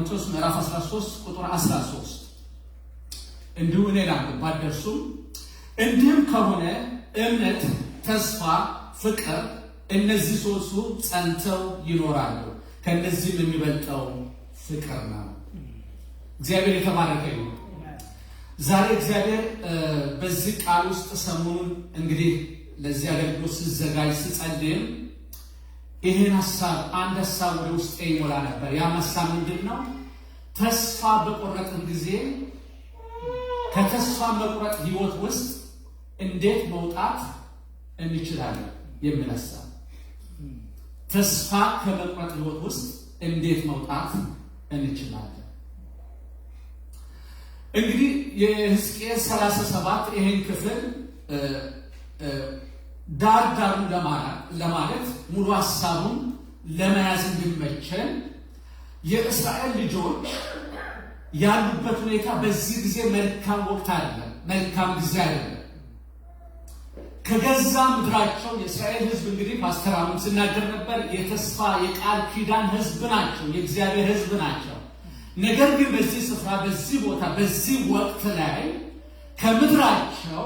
ቆሮንቶስ ምዕራፍ 13 ቁጥር 13 እንዲሁ እኔላም ባደርሱም እንዲህም ከሆነ እምነት፣ ተስፋ፣ ፍቅር እነዚህ ሶስቱ ጸንተው ይኖራሉ፣ ከነዚህም የሚበልጠው ፍቅር ነው። እግዚአብሔር የተባረከ ይሁን። ዛሬ እግዚአብሔር በዚህ ቃል ውስጥ ሰሞኑን እንግዲህ ለዚህ አገልግሎት ሲዘጋጅ ሲጸልይም ይህን ሐሳብ አንድ ሐሳብ ወደ ውስጥ ይሞላ ነበር። ያ ሐሳብ ምንድነው? ተስፋ በቆረጥን ጊዜ ከተስፋ መቁረጥ ህይወት ውስጥ እንዴት መውጣት እንችላለን የሚል ሐሳብ። ተስፋ ከመቁረጥ ህይወት ውስጥ እንዴት መውጣት እንችላለን? እንግዲህ የሕዝቅኤል 37 ይሄን ክፍል ዳር ዳሩ ለማለት ሙሉ ሐሳቡን ለመያዝ እንዲመቸን የእስራኤል ልጆች ያሉበት ሁኔታ በዚህ ጊዜ መልካም ወቅት አይደለም፣ መልካም ጊዜ አይደለም። ከገዛ ምድራቸው የእስራኤል ሕዝብ እንግዲህ ፓስተራውን ሲናገር ነበር፣ የተስፋ የቃል ኪዳን ሕዝብ ናቸው፣ የእግዚአብሔር ሕዝብ ናቸው። ነገር ግን በዚህ ስፍራ በዚህ ቦታ በዚህ ወቅት ላይ ከምድራቸው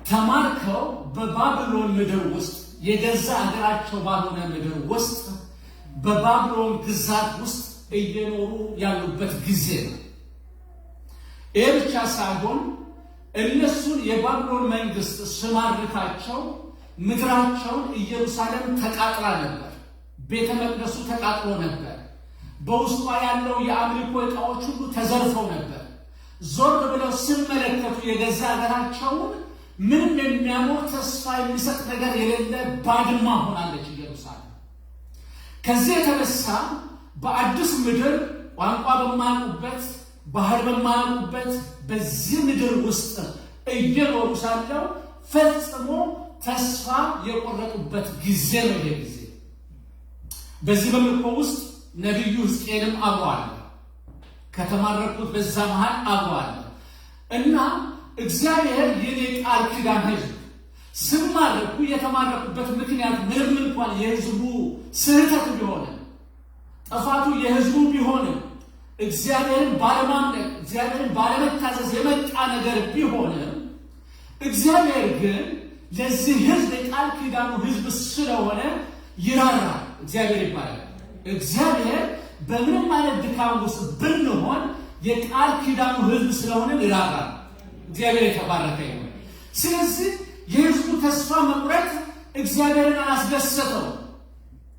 ተማርከው በባቢሎን ምድር ውስጥ የገዛ አገራቸው ባልሆነ ምድር ውስጥ በባቢሎን ግዛት ውስጥ እየኖሩ ያሉበት ጊዜ ነው። ይህ ብቻ ሳይሆን እነሱን የባቢሎን መንግስት ስማርካቸው ምድራቸውን ኢየሩሳሌም ተቃጥላ ነበር፣ ቤተ መቅደሱ ተቃጥሎ ነበር፣ በውስጧ ያለው የአምልኮ ዕቃዎች ሁሉ ተዘርፈው ነበር። ዞር ብለው ሲመለከቱ የገዛ አገራቸውን ምንም የሚያኖር ተስፋ የሚሰጥ ነገር የሌለ ባድማ ሆናለች ኢየሩሳሌም። ከዚህ የተነሳ በአዲስ ምድር ቋንቋ በማያውቁበት ባህር በማያውቁበት በዚህ ምድር ውስጥ እየኖሩ ሳለው ፈጽሞ ተስፋ የቆረጡበት ጊዜ ነው። ይሄ ጊዜ በዚህ በምርኮ ውስጥ ነቢዩ ሕዝቅኤልም አብሯል፣ ከተማረኩት በዛ መሃል አብሯል እና እግዚአብሔር የኔ ቃል ኪዳን ሕዝብ ስማረኩ የተማረኩበት ምክንያት ምንም እንኳን የሕዝቡ ስህተት ቢሆንም ጥፋቱ የሕዝቡ ቢሆንም እግዚአብሔርን ባለማምለክ እግዚአብሔርን ባለመታዘዝ የመጣ ነገር ቢሆንም እግዚአብሔር ግን ለዚህ ሕዝብ የቃል ኪዳኑ ሕዝብ ስለሆነ ይራራል። እግዚአብሔር ይባላል። እግዚአብሔር በምንም አይነት ድካም ውስጥ ብንሆን የቃል ኪዳኑ ሕዝብ ስለሆነ ይራራል። እግዚአብሔር የተባረከ ይሁን። ስለዚህ የሕዝቡ ተስፋ መቁረጥ እግዚአብሔርን አላስደሰተው።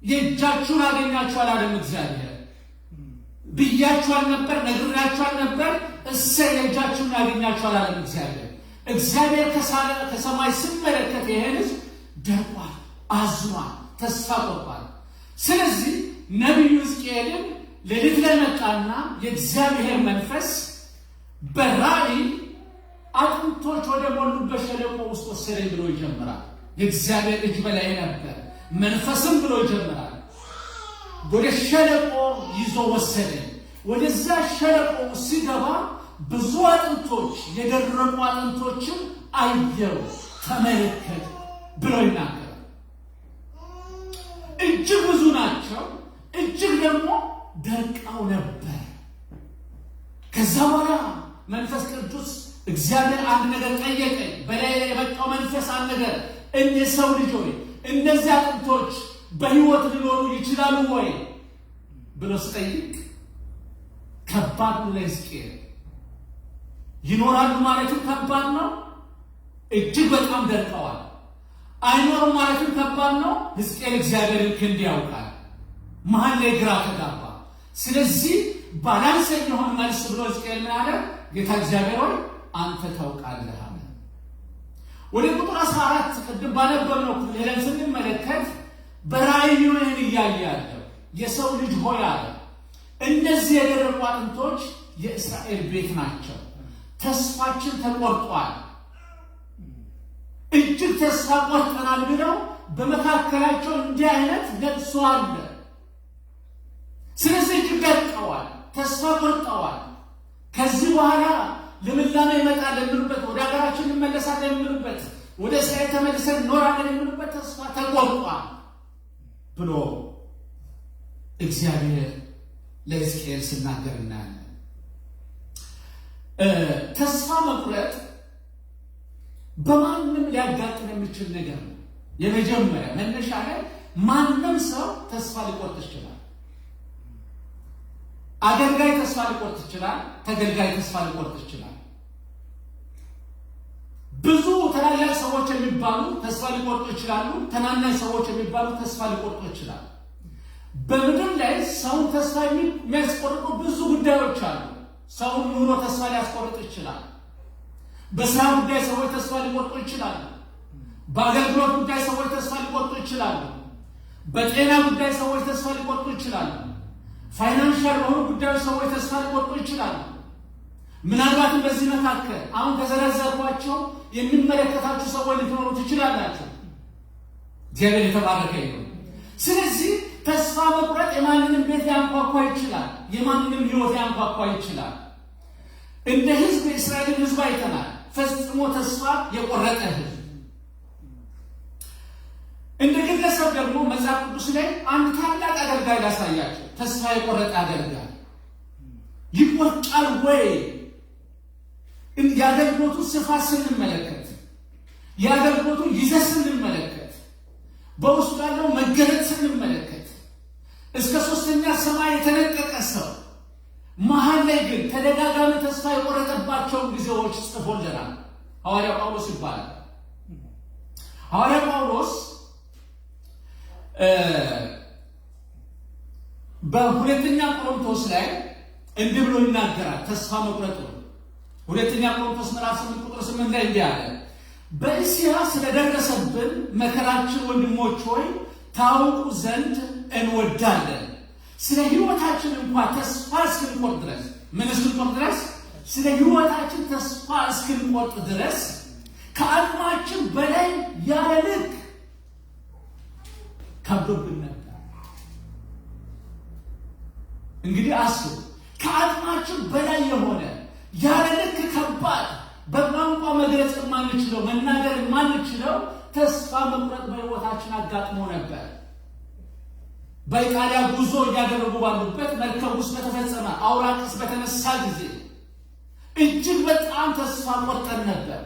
የእጃችሁን አገኛችኋል አለም እግዚአብሔር። ብያችኋል ነበር፣ ነግሬያችኋል ነበር፣ እሰይ የእጃችሁን አገኛችኋል አለም እግዚአብሔር። እግዚአብሔር ከሰማይ ሲመለከት ይሄን ሕዝብ ደርቋል፣ አዝኗል፣ ተስፋ ቆርጧል። ስለዚህ ነቢዩ ሕዝቅኤልን ሌሊት ላይ መጣና የእግዚአብሔር መንፈስ በራእይ አጥንቶች ወደ ሞሉበት ሸለቆ ውስጥ ወሰደኝ ብሎ ይጀምራል። የእግዚአብሔር እጅ በላይ ነበር፣ መንፈስም ብሎ ይጀምራል። ወደ ሸለቆ ይዞ ወሰደኝ። ወደዛ ሸለቆ ሲገባ ብዙ አጥንቶች፣ የደረቁ አጥንቶችም አየሁ፣ ተመለከት ብሎ ይናገራል። እጅግ ብዙ ናቸው፣ እጅግ ደግሞ ደርቀው ነበር። ከዛ በኋላ መንፈስ ቅዱስ እግዚአብሔር አንድ ነገር ጠየቀኝ። በላይ የመጣው መንፈስ አንድ ነገር፣ እንደ ሰው ልጅ ሆይ እነዚህ አጥንቶች በሕይወት ሊኖሩ ይችላሉ ወይ ብሎ ሲጠይቅ ከባድ ነው ለሕዝቅኤል። ይኖራሉ ማለትም ከባድ ነው፣ እጅግ በጣም ደርቀዋል። አይኖሩም ማለትም ከባድ ነው። ሕዝቅኤል እግዚአብሔርን ክንድ ያውቃል። መሀል ላይ ግራ ተጋባ። ስለዚህ ባላንሰኝ የሆነ መልስ ብሎ ሕዝቅኤል ምን አለ? ጌታ እግዚአብሔር ሆይ አንተ ታውቃለህ አለ። ወደ ቁጥር 14 ቅድም ባነበብነው ክፍል ሄደን ስንመለከት በራእይ ይህን እያየ ያለው የሰው ልጅ ሆይ አለ፣ እነዚህ የደረቁ አጥንቶች የእስራኤል ቤት ናቸው። ተስፋችን ተቆርጧል፣ እጅግ ተስፋ ቆርጠናል ብለው በመካከላቸው እንዲህ አይነት ለቅሶ አለ። ስለዚህ እጅግ ደርቀዋል፣ ተስፋ ቆርጠዋል። ከዚህ በኋላ ልምላሜ ይመጣል የሚሉበት፣ ወደ ሀገራችን እንመለሳለን የሚሉበት፣ ወደ እስራኤል ተመልሰን እንኖራለን የሚሉበት ተስፋ ተቆርጧል ብሎ እግዚአብሔር ለሕዝቅኤል ሲናገር እናያለን። ተስፋ መቁረጥ በማንም ሊያጋጥም የሚችል ነገር ነው። የመጀመሪያ መነሻ ላይ ማንም ሰው ተስፋ ሊቆርጥ ይችላል። አገልጋይ ተስፋ ሊቆርጥ ይችላል። ተገልጋይ ተስፋ ሊቆርጥ ይችላል። ብዙ ታላላቅ ሰዎች የሚባሉ ተስፋ ሊቆርጡ ይችላሉ። ትናንሽ ሰዎች የሚባሉ ተስፋ ሊቆርጡ ይችላሉ። በምድር ላይ ሰውን ተስፋ የሚያስቆርጡ ብዙ ጉዳዮች አሉ። ሰውን ኑሮ ተስፋ ሊያስቆርጥ ይችላል። በስራ ጉዳይ ሰዎች ተስፋ ሊቆርጡ ይችላሉ። በአገልግሎት ጉዳይ ሰዎች ተስፋ ሊቆርጡ ይችላሉ። በጤና ጉዳይ ሰዎች ተስፋ ሊቆርጡ ይችላሉ። ፋይናንሻል በሆኑ ጉዳዮች ሰዎች ተስፋ ሊቆርጡ ይችላሉ። ምናልባትም በዚህ መካከል አሁን ከዘረዘርኳቸው የሚመለከታችሁ ሰዎች ልትኖሩ ትችላላችሁ። እግዚአብሔር የተባረከ ይሁን። ስለዚህ ተስፋ መቁረጥ የማንንም ቤት ሊያንኳኳ ይችላል። የማንንም ሕይወት ሊያንኳኳ ይችላል። እንደ ሕዝብ የእስራኤልን ሕዝብ አይተናል። ፈጽሞ ተስፋ የቆረጠ ሕዝብ። እንደ ግለሰብ ደግሞ መጽሐፍ ቅዱስ ላይ አንድ ታላቅ አገልጋይ ላሳያቸው። ተስፋ የቆረጠ አገልጋይ ይቆርጣል ወይ? የአገልግሎቱ ስፋት ስንመለከት፣ የአገልግሎቱ ይዘት ስንመለከት፣ በውስጡ ያለው መገለጥ ስንመለከት እስከ ሦስተኛ ሰማይ የተነጠቀ ሰው መሀል ላይ ግን ተደጋጋሚ ተስፋ የቆረጠባቸውን ጊዜዎች ጽፎልናል። ሐዋርያው ጳውሎስ ይባላል። ሐዋርያው ጳውሎስ በሁለተኛ ቆሮንቶስ ላይ እንዲህ ብሎ ይናገራል ተስፋ መቁረጡ። ሁለተኛ ቆሮንቶስ ምዕራፍ 8 ቁጥር 8 ላይ እንዲህ አለ፣ በእስያ ስለደረሰብን መከራችን ወንድሞች ሆይ ታውቁ ዘንድ እንወዳለን። ስለ ሕይወታችን እንኳን ተስፋ እስክንቆርጥ ድረስ ምን እስክንቆርጥ ድረስ? ስለ ሕይወታችን ተስፋ እስክንቆርጥ ድረስ ከአቅማችን በላይ ያለ ልክ ከብዶብን ነበር። እንግዲህ አስቡ፣ ከአቅማችን በላይ የሆነ ያለ ልክ ከባድ፣ በቋንቋ መግለጽ የማንችለው መናገር የማንችለው ተስፋ መቁረጥ በሕይወታችን አጋጥሞ ነበር። በኢጣሊያ ጉዞ እያደረጉ ባሉበት መርከብ ውስጥ በተፈጸመ አውራቅስ በተነሳ ጊዜ እጅግ በጣም ተስፋ ቆርጠን ነበር።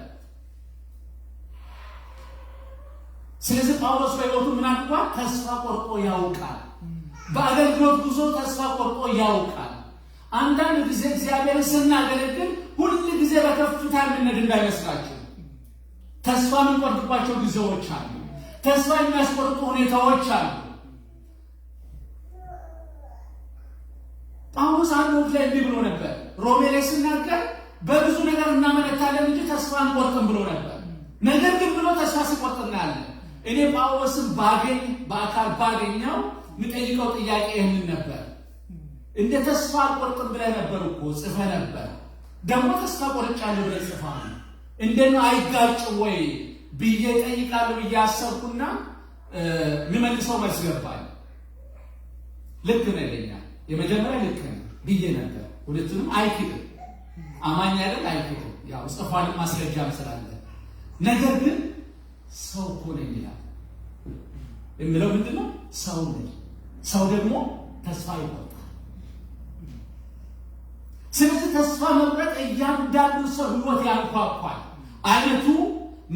ስለዚህ ጳውሎስ በሕይወቱ ምን አድርጓል? ተስፋ ቆርጦ ያውቃል። በአገልግሎት ጉዞ ተስፋ ቆርጦ ያውቃል። አንዳንድ ጊዜ እግዚአብሔርን ስናገለግል ሁል ጊዜ በከፍታ የምንሄድ እንዳይመስላችሁ። ተስፋ የምንቆርጥባቸው ጊዜዎች አሉ። ተስፋ የሚያስቆርጡ ሁኔታዎች አሉ። ጳውሎስ አንድ ወቅት ላይ እንዲህ ብሎ ነበር። ሮሜ ላይ ሲናገር በብዙ ነገር እናመነታለን እንጂ ተስፋ አንቆርጥም ብሎ ነበር። ነገር ግን ብሎ ተስፋ ሲቆርጥ እናያለን። እኔ ጳውሎስን ባገኝ በአካል ባገኘው የሚጠይቀው ጥያቄ ይህንን ነበር። እንደ ተስፋ አልቆርጥም ብለህ ነበር እኮ ጽፈህ ነበር፣ ደግሞ ተስፋ ቆርጫለሁ ብለህ ጽፈሃል። እንደው አይጋጭ ወይ ብዬ ጠይቃለሁ ብዬ አሰብኩና የሚመልሰው መልስ ገባኝ። ልክ ነው ይለኛል። የመጀመሪያ ልክ ነው ብዬ ነበር። ሁለቱንም አይክድም። አማኝ አይደል? አይክድም። ያው ጽፏል፣ ማስረጃም ስላለ። ነገር ግን ሰው እኮ ነኝ ይላል። የሚለው ምንድነው? ሰው ነኝ። ሰው ደግሞ ተስፋ ይቆርጣል። ስለዚህ ተስፋ መቁረጥ እያንዳንዱ ሰው ሕይወት ያንኳኳል። አይነቱ፣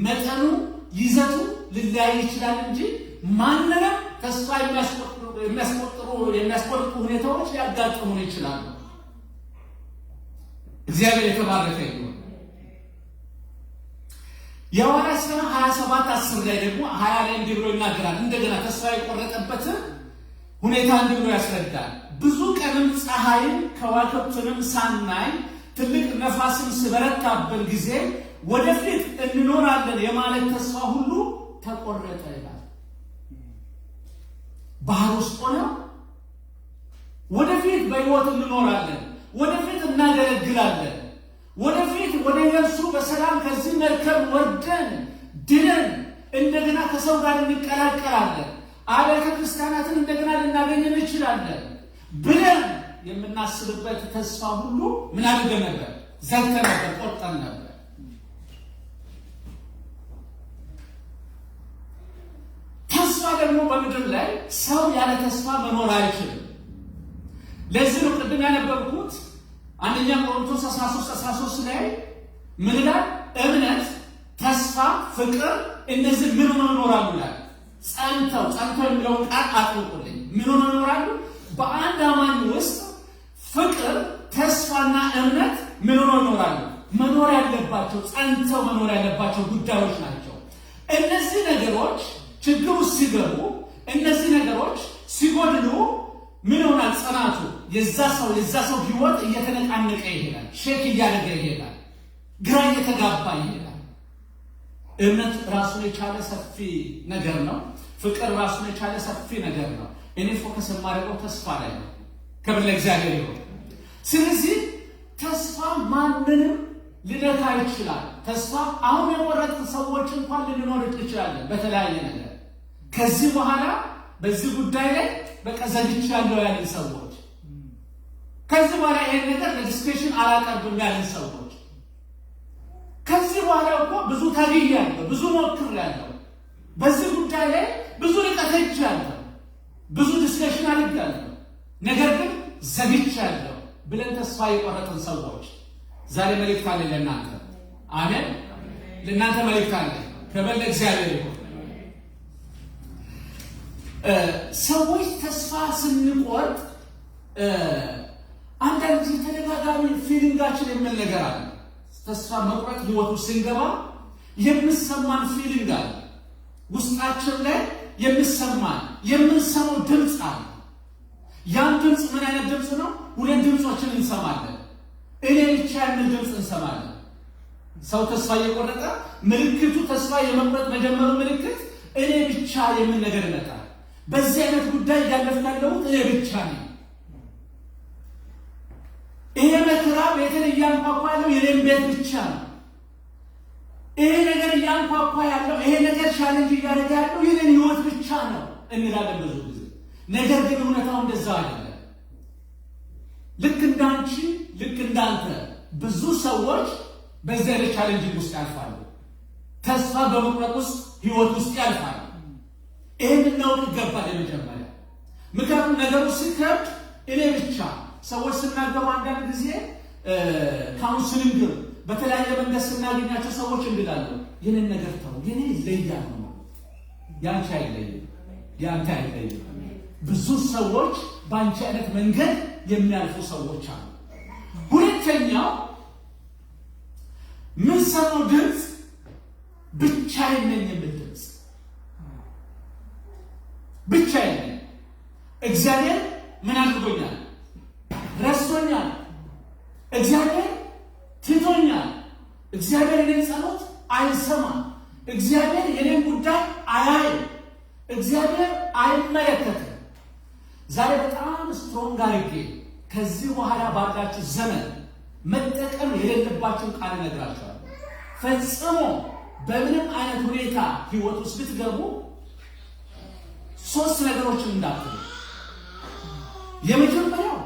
መጠኑ፣ ይዘቱ ሊለያይ ይችላል እንጂ ማንንም ተስፋ የሚያስቆርጡ ሁኔታዎች ሊያጋጥሙን ይችላሉ። እግዚአብሔር የተባረከ ይሁን። የሐዋርያት ሥራ 27:10 ላይ ደግሞ 20 ላይ እንዲህ ብሎ ይናገራል። እንደገና ተስፋ የቆረጠበትን ሁኔታ እንዲህ ብሎ ያስረዳል። ብዙ ቀንም ፀሐይን ከዋክብትንም ሳናይ ትልቅ ነፋስም ሲበረታብን ጊዜ ወደፊት እንኖራለን የማለት ተስፋ ሁሉ ተቆረጠ ይላል። ባህር ውስጥ ሆነው ወደፊት በሕይወት እንኖራለን፣ ወደፊት እናገለግላለን፣ ወደፊት ወደ የብሱ በሰላም ከዚህ መርከብ ወርደን ድነን እንደገና ከሰው ጋር እንቀላቀላለን፣ አብያተ ክርስቲያናትን እንደገና ልናገኝ እንችላለን ብለን የምናስብበት ተስፋ ሁሉ ምን አድርገን ነበር? ዘግተን ነበር፣ ቆርጠን ነበር። ተስፋ ደግሞ በምድር ላይ ሰው ያለ ተስፋ መኖር አይችልም። ለዚህ ነው ቅድም ያነበብኩት አንደኛ ቆሮንቶስ 13 ላይ ምን ይላል? እምነት፣ ተስፋ፣ ፍቅር እነዚህ ምን ሆነው ይኖራሉ ይላል። ጸንተው የሚለውን ቃል አጥብቁልኝ። ምን ሆነው ይኖራሉ? በአንድ አማኝ ውስጥ ፍቅር፣ ተስፋና እምነት ምን ሆነው ይኖራሉ? መኖር ያለባቸው ጸንተው መኖር ያለባቸው ጉዳዮች ናቸው። እነዚህ ነገሮች ችግር ውስጥ ሲገቡ፣ እነዚህ ነገሮች ሲጎድሉ ምን ይሆናል? ጽናቱ የዛ ሰው ህይወት እየተነቃነቀ ይሄዳል። ሼክ እያደረገ ይሄዳል። ግራ እየተጋባ ይሄዳል። እምነት ራሱን የቻለ ሰፊ ነገር ነው። ፍቅር ራሱን የቻለ ሰፊ ነገር ነው። እኔ ፎከስ የማደርገው ተስፋ ላይ ነው። ክብር ለእግዚአብሔር ይሁን። ስለዚህ ተስፋ ማንንም ሊነካ ይችላል። ተስፋ አሁን የቆረጡ ሰዎች እንኳን ልንኖር እንችላለን በተለያየ ነገር። ከዚህ በኋላ በዚህ ጉዳይ ላይ በቃ ዘግቻለሁ ያለን ሰዎች፣ ከዚህ በኋላ ይሄን ነገር ለዲስከሽን አላቀርብም ያለን ሰዎች፣ ከዚህ በኋላ እኮ ብዙ ታግያለሁ፣ ብዙ ሞክሬያለሁ፣ በዚህ ጉዳይ ላይ ብዙ ርቀት ሄጃለሁ፣ ብዙ ዲስከሽን አድርጋለሁ፣ ነገር ግን ዘግቻለሁ ብለን ተስፋ የቆረጥን ሰዎች ዛሬ መልእክት አለ ለእናንተ። አሜን። ለእናንተ መልእክት አለ። ክብር ለእግዚአብሔር ይሁን። ሰዎች ተስፋ ስንቆርጥ አንዳንድ ጊዜ ተደጋጋሚ ፊሊንጋችን የሚል ነገር አለ። ተስፋ መቁረጥ ህይወቱ ስንገባ የሚሰማን ፊሊንግ አለ። ውስጣችን ላይ የምንሰማው ድምፅ አለ። ያን ድምፅ ምን አይነት ድምፅ ነው? ሁለት ድምፆችን እንሰማለን። እኔ ብቻ የሚል ድምፅ እንሰማለን። ሰው ተስፋ እየቆረጠ ምልክቱ ተስፋ የመቁረጥ መጀመሩ ምልክት እኔ ብቻ የሚል ነገር ይመጣል። በዚህ አይነት ጉዳይ እያለፍን ያለሁት እኔ ብቻ ነኝ። ይሄ መከራ ቤትን እያንኳኳ ያለው የኔን ቤት ብቻ ነው። ይሄ ነገር እያንኳኳ ያለው ይሄ ነገር ቻሌንጅ እያደረገ ያለው የኔን ህይወት ብቻ ነው እንላለን ብዙ ጊዜ። ነገር ግን እውነታው እንደዛ አይደለም። ልክ እንዳንቺ ልክ እንዳንተ ብዙ ሰዎች በዚህ አይነት ቻሌንጅ ውስጥ ያልፋሉ። ተስፋ በመቁረጥ ውስጥ ህይወት ውስጥ ያልፋሉ። ይሄንን ነው ይገባል የመጀመሪያ። ምክንያቱም ነገሩ ሲከብድ እኔ ብቻ ሰዎች ስናገሩ አንዳንድ ጊዜ ካውንስሊንግ በተለያየ መንገድ ስናገኛቸው ሰዎች እንላሉ የኔን ነገር ተው፣ የኔ ይለያል ነው፣ ያንቺ አይለይም፣ ያንተ አይለይም። ብዙ ሰዎች በአንቺ አይነት መንገድ የሚያልፉ ሰዎች አሉ። ሁለተኛው ምን ሰማው ድምፅ ብቻዬን ነኝ የሚል ድምፅ። ብቻዬን ነኝ፣ እግዚአብሔር ምን አድርጎኛል? ረስቶኛል፣ እግዚአብሔር ትቶኛል፣ እግዚአብሔር የኔን ጸሎት አይሰማም፣ እግዚአብሔር የኔን ጉዳይ አያይም፣ እግዚአብሔር አይመለከትም። ዛሬ በጣም ስትሮንግ አድርጌ ከዚህ በኋላ ባላችሁ ዘመን መጠቀም የሌለባችሁን ቃል እነግራችኋለሁ። ፈጽሞ በምንም አይነት ሁኔታ ህይወት ውስጥ ብትገቡ ሶስት ነገሮችን እንዳትሉ። የመጀመሪያው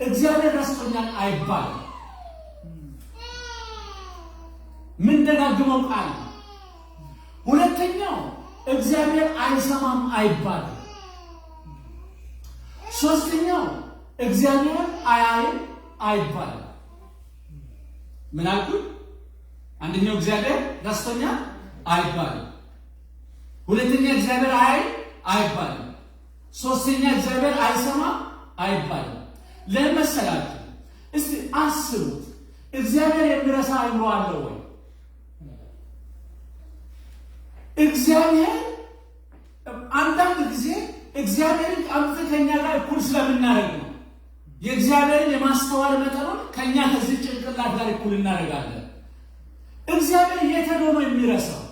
እግዚአብሔር ረስቶኛል አይባልም። ምን ደጋግመው ቃል። ሁለተኛው እግዚአብሔር አይሰማም አይባልም። ሶስተኛው እግዚአብሔር አያይም አይባልም። ምን አልኩኝ? አንደኛው እግዚአብሔር ረስቶኛል አይባልም። ሁለተኛ እግዚአብሔር አያይም አይባልም። ሶስተኛ እግዚአብሔር አይሰማም አይባልም። ለምን መሰላችሁ? እስቲ አስቡት። እግዚአብሔር የሚረሳ አእምሮ አለው ወይ? እግዚአብሔር አንዳንድ ጊዜ እግዚአብሔርን አምጥተን ከኛ ጋር እኩል ስለምናደርግ ነው። የእግዚአብሔርን የማስተዋል መጠኑን ከኛ ከዚህ ጭንቅላት ጋር እኩል እናደርጋለን። እግዚአብሔር የት ሄዶ ነው የሚረሳው?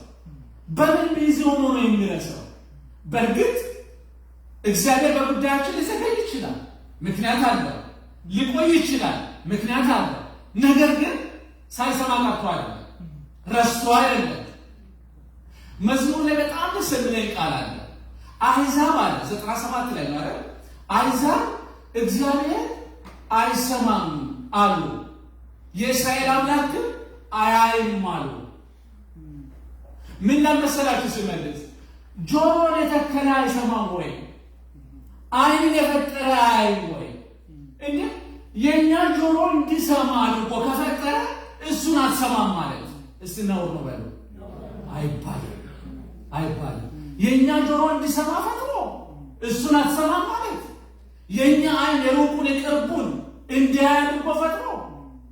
በምን ቢዚ ሆኖ ነው የሚረሳው? በእርግጥ እግዚአብሔር በጉዳያችን ሊዘገይ ይችላል፣ ምክንያት አለው። ሊቆይ ይችላል፣ ምክንያት አለው። ነገር ግን ሳይሰማ ቀርቶ አይደለም፣ ረስቶ አይደለም። መዝሙር ላይ በጣም ደስ የሚለኝ ቃል አለ። አሕዛብ አለ 97 ላይ ነው አይደል? አሕዛብ እግዚአብሔር አይሰማም አሉ፣ የእስራኤል አምላክ ግን አያይም አሉ። ምን ለመሰላችሁ ሲመልስ ጆሮን የተከለ አይሰማም ወይ? ዓይንን የፈጠረ አያይም ወይ? እንዴ የኛ ጆሮ እንዲሰማ አድርጎ ከፈጠረ እሱን አትሰማም ማለት እስቲ ነው በሉ አይባልም። የኛ ጆሮ እንዲሰማ ፈጥሮ እሱን አትሰማም ማለት የኛ አይን የሩቁን የቅርቡን እንዲያይ አድርጎ ፈጥሮ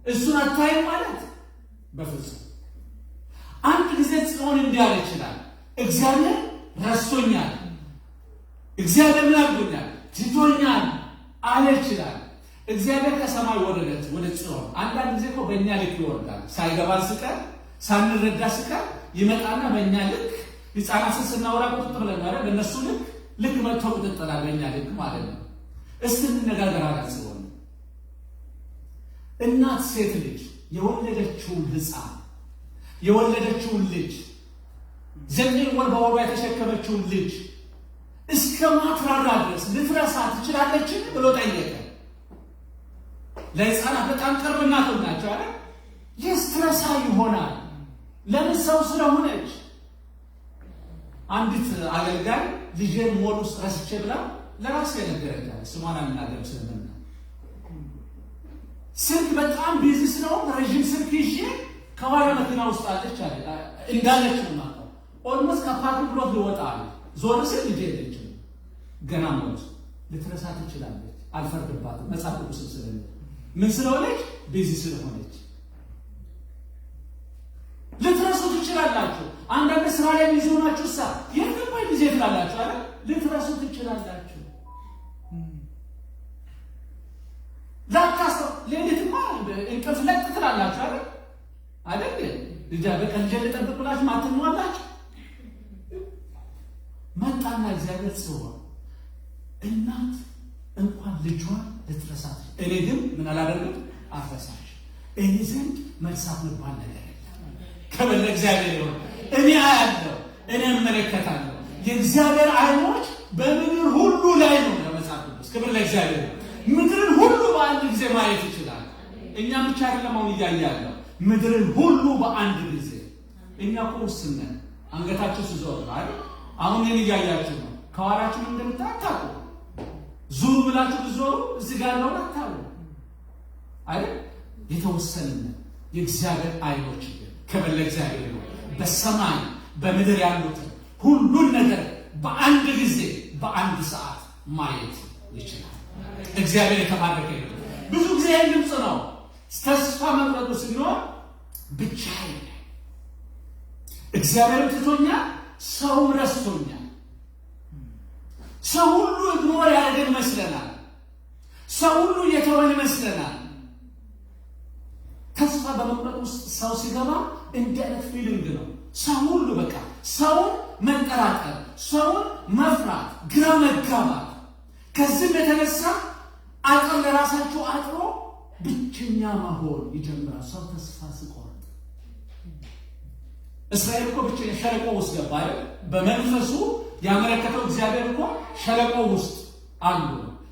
እሱን አታይም ማለት በፍጹም። አንድ ጊዜ ጽዮን እንዲያለ ይችላል እግዚአብሔር ረስቶኛል፣ እግዚአብሔር ላግቶኛል፣ ትቶኛል አለ ይችላል። እግዚአብሔር ከሰማይ ወረደች ወደ ጽዮን። አንዳንድ ጊዜ እኮ በእኛ ልክ ይወርዳል። ሳይገባን ስቀር ሳንረዳ ስቀር ይመጣና በእኛ ልክ ሕፃናትን ስናወራ ቁጥጥ ብለን ማለት በእነሱ ልክ መጥቶ ቁጥጥላ በእኛ ልክ ማለት ነው። እስቲ እንነጋገር አለ ጽዮን። እናት ሴት ልጅ የወለደችውን ሕፃን የወለደችውን ልጅ 9 ወር በወዷ የተሸከመችውን ልጅ እስከ ማትራራ ድረስ ልትረሳ ትችላለች ብሎ ጠየቀ። ለሕፃናት በጣም ቅርብ እናቶች ናቸው አይደል? የስትረሳ ይሆናል። ለምን? ሰው ስለሆነች። አንዲት አገልጋይ ልጄን ሞል ውስጥ ረስቼ ብላ ለራሴ ነገረች። ስሟን አልናገርም ስለምና ስልክ በጣም ቢዚ ስለሆነ ረጅም ስልክ ይዤ ከኋላ መኪና ውስጥ አለች አለ እንዳለች ነው ማለት ኦልሞስት ከፓርኪንግ ብሎክ ሊወጣ አለ። ዞር ስል ልጄ የለችም ገና ሞት። ልትረሳ ትችላለች። አልፈርድባትም። መጽሐፍ ቅዱስ ስለሆነ ምን ስለሆነች? ቢዚ ስለሆነች ልትረሱ ትችላላችሁ። አንዳንድ ስራ ላይ ቢዚ ሆናችሁ የትም ጊዜ ትላላችሁ አይደል? ልትረሱ ትችላላችሁ። ላታስተው ሌሊትማ እንቅልፍ ለጥ ትላላችሁ አይደል? ልጅ በቀን ልጠብቅ ብላችሁ ማትሟላችሁ። መጣና እግዚአብሔር ጽዋ እናት እንኳን ልጇን ልትረሳት፣ እኔ ግን ምን አላደርግም አትረሳሽ። እኔ ዘንድ መርሳት የሚባል ነገር የለም። ክብር ለእግዚአብሔር ይሁን። እኔ አያለሁ፣ እኔ እመለከታለሁ። የእግዚአብሔር ዓይኖች በምድር ሁሉ ላይ ነው ለመጽሐፍ ቅዱስ። ክብር ለእግዚአብሔር። ምድርን ሁሉ በአንድ ጊዜ ማየት ይችላል። እኛ ብቻ አይደለም አሁን እያያለሁ ምድርን ሁሉ በአንድ ጊዜ። እኛ እኮ ውስን ነን። አንገታችሁ ሲዞር አይደል? አሁን ይህን እያያችሁ ነው። ከኋላችሁ እንደምታታቁ ዙር ብላችሁ ብዞሩ እዚህ ጋር ነው አታሉ አይደል? የተወሰነ የእግዚአብሔር ዓይኖች ክብር ለእግዚአብሔር ነው። በሰማይ በምድር ያሉት ሁሉን ነገር በአንድ ጊዜ በአንድ ሰዓት ማየት ይችላል። እግዚአብሔር የተባረከ ይሁን። ብዙ ጊዜ ድምፅ ነው ተስፋ መቁረጡ ሲኖር ብቻዬን እግዚአብሔር ትቶኛል፣ ሰው ረስቶኛል። ሰው ሁሉ ኢግኖር ያደረገን ይመስለናል። ሰው ሁሉ የተወን ይመስለናል። ተስፋ በመቁረጥ ውስጥ ሰው ሲገባ እንዲህ አይነት ፊሊንግ ነው። ሰው ሁሉ በቃ ሰውን መንጠራጠር፣ ሰውን መፍራት፣ ግራ መጋባት። ከዚህም የተነሳ አጥር ለራሳቸው አጥሮ ብቸኛ መሆን ይጀምራል። ሰው ተስፋ ሲቆርጥ እስራኤል እኮ ብቻ ሸለቆ ውስጥ ገባ አይደል? በመንፈሱ ያመለከተው እግዚአብሔር እኮ ሸለቆ ውስጥ አሉ።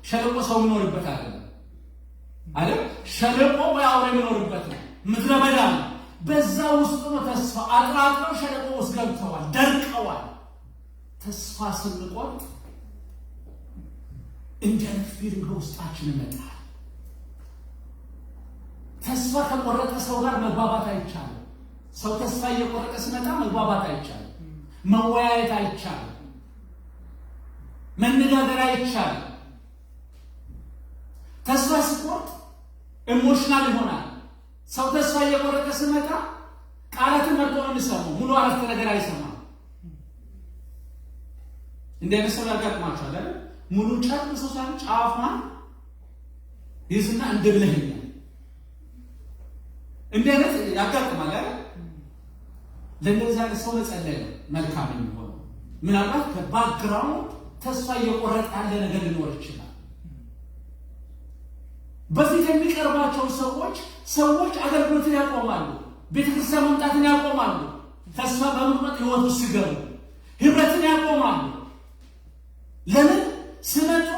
ሸለቆ ሰው የሚኖርበት አይደል? ሸለቆ ወይ አውሬ የሚኖርበት ነው። ምድረ በዳ ነው። በዛ ውስጥ ነው ተስፋ አጥራጥረው ሸለቆ ውስጥ ገብተዋል፣ ደርቀዋል። ተስፋ ስንቆርጥ እንዲህ አይነት ፊልም ከውስጣችን ይመጣል። ተስፋ ከቆረጠ ሰው ጋር መግባባት አይቻልም። ሰው ተስፋ እየቆረጠ ሲመጣ መግባባት አይቻልም፣ መወያየት አይቻልም፣ መነጋገር አይቻልም። ተስፋ ሲቆርጥ ኢሞሽናል ይሆናል። ሰው ተስፋ እየቆረጠ ሲመጣ ቃላትን መርጦ ነው የሚሰማው፣ ሙሉ አረፍተ ነገር አይሰማም። እንደ አይነት ሰው ያጋጥማችኋል አይደል? ሙሉ ጨርሶ ሳይሆን ጫፏን ይዝና እንደብለህኛል እንደ አይነት ያጋጥማል አይደል? ለእንደዚህ አይነት ሰው መጸለይ ነው መልካም የሚሆነው። ምናልባት ከባክግራውንድ ተስፋ እየቆረጠ ያለ ነገር ሊኖር ይችላል። በፊት የሚቀርባቸው ሰዎች አገልግሎትን ያቆማሉ፣ ቤተክርስቲያን መምጣትን ያቆማሉ። ተስፋ በመቁረጥ ህይወት ውስጥ ሲገቡ ህብረትን ያቆማሉ። ለምን? ሲመጡ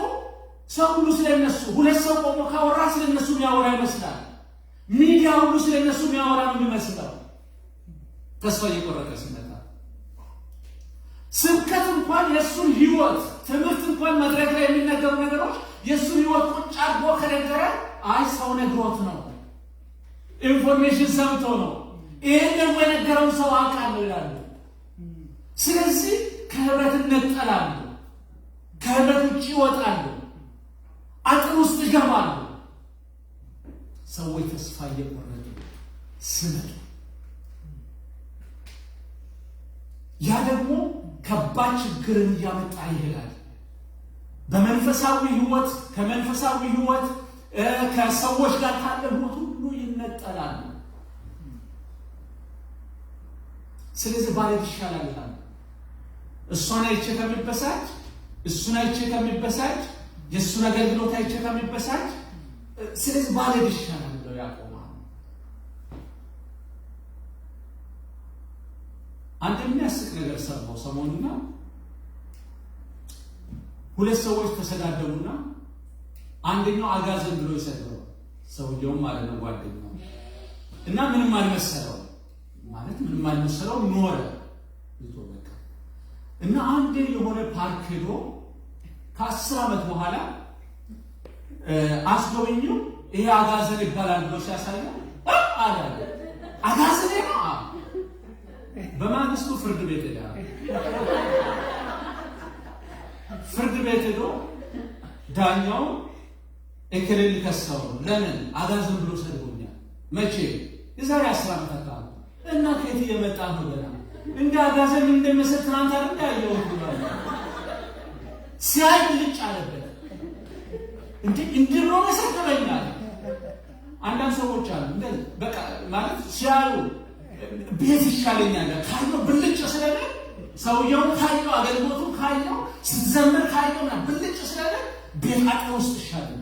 ሰው ሁሉ ስለነሱ፣ ሁለት ሰው ቆሞ ካወራ ስለነሱ የሚያወራ ይመስላል። ሚዲያ ሁሉ ስለነሱ የሚያወራ ነው የሚመስለው። ተስፋ እየቆረጠ ሲመጣ ስብከት እንኳን የእሱን ህይወት ትምህርት እንኳን መድረክ ላይ የሚነገሩ ነገሮች የሱን ህይወት ቁጭ አድርጎ ከነገረ አይ ሰው ነግሮት ነው ኢንፎርሜሽን ሰምቶ ነው ይሄን ደግሞ የነገረው ሰው አውቃለሁ ይላሉ። ስለዚህ ከህብረት እንጠላሉ፣ ከህብረት ውጭ ይወጣሉ፣ አጥር ውስጥ ይገባሉ። ሰዎች ተስፋ እየቆረጡ ስመጡ ያ ደግሞ ከባድ ችግርን እያመጣ ይሄዳል። በመንፈሳዊ ህይወት ከመንፈሳዊ ህይወት ከሰዎች ጋር ካለ ህይወት ሁሉ ይነጠላሉ። ስለዚህ ባሌ ይሻላል ይላል። እሷን አይቼ ከሚበሳጭ እሱን አይቼ ከሚበሳጭ የእሱን አገልግሎት አይቼ ከሚበሳጭ ስለዚህ ባሌ ይሻላል ብለው ያቆማል። አንድ የሚያስቅ ነገር ሰማሁ ሰሞኑን። ሁለት ሰዎች ተሰዳደቡና አንደኛው አጋዘን ብሎ ይሰደው ሰውየው ማለት ነው ጓደኛው እና ምንም አልመሰለው ማለት ምንም አልመሰለው ኖረ ይተወቀ እና አንዴ የሆነ ፓርክ ሄዶ ከ10 ዓመት በኋላ አስጎብኝው ይሄ አጋዘን ይባላል ብሎ ሲያሳየው አለ አጋዘን ነው። በማግስቱ ፍርድ ቤት ሄደ። ፍርድ ቤት ሄዶ ዳኛው እከሌን ከሰው ለምን አጋዘን ብሎ ሰድቦኛል? መቼ? የዛሬ 10 ዓመት አካባቢ እና ከየት የመጣ ነው ገና እንደ አጋዘን እንደመሰል ትናንት አይደል ያየው ብሏል። ሲያይ ልጭ አለበት እንዴ ነው መሰከረኛል። አንዳንድ ሰዎች አሉ እንደዚህ በቃ ማለት ሲያዩ ቤት ይሻለኛል ካየው ብልጭ ስለለ ሰውየው ካየው አገልግሎቱ ካየው ሲዘመር ካየውና ብልጭ ስለለ ቤት አጥሮ ውስጥ ይሻለኛል።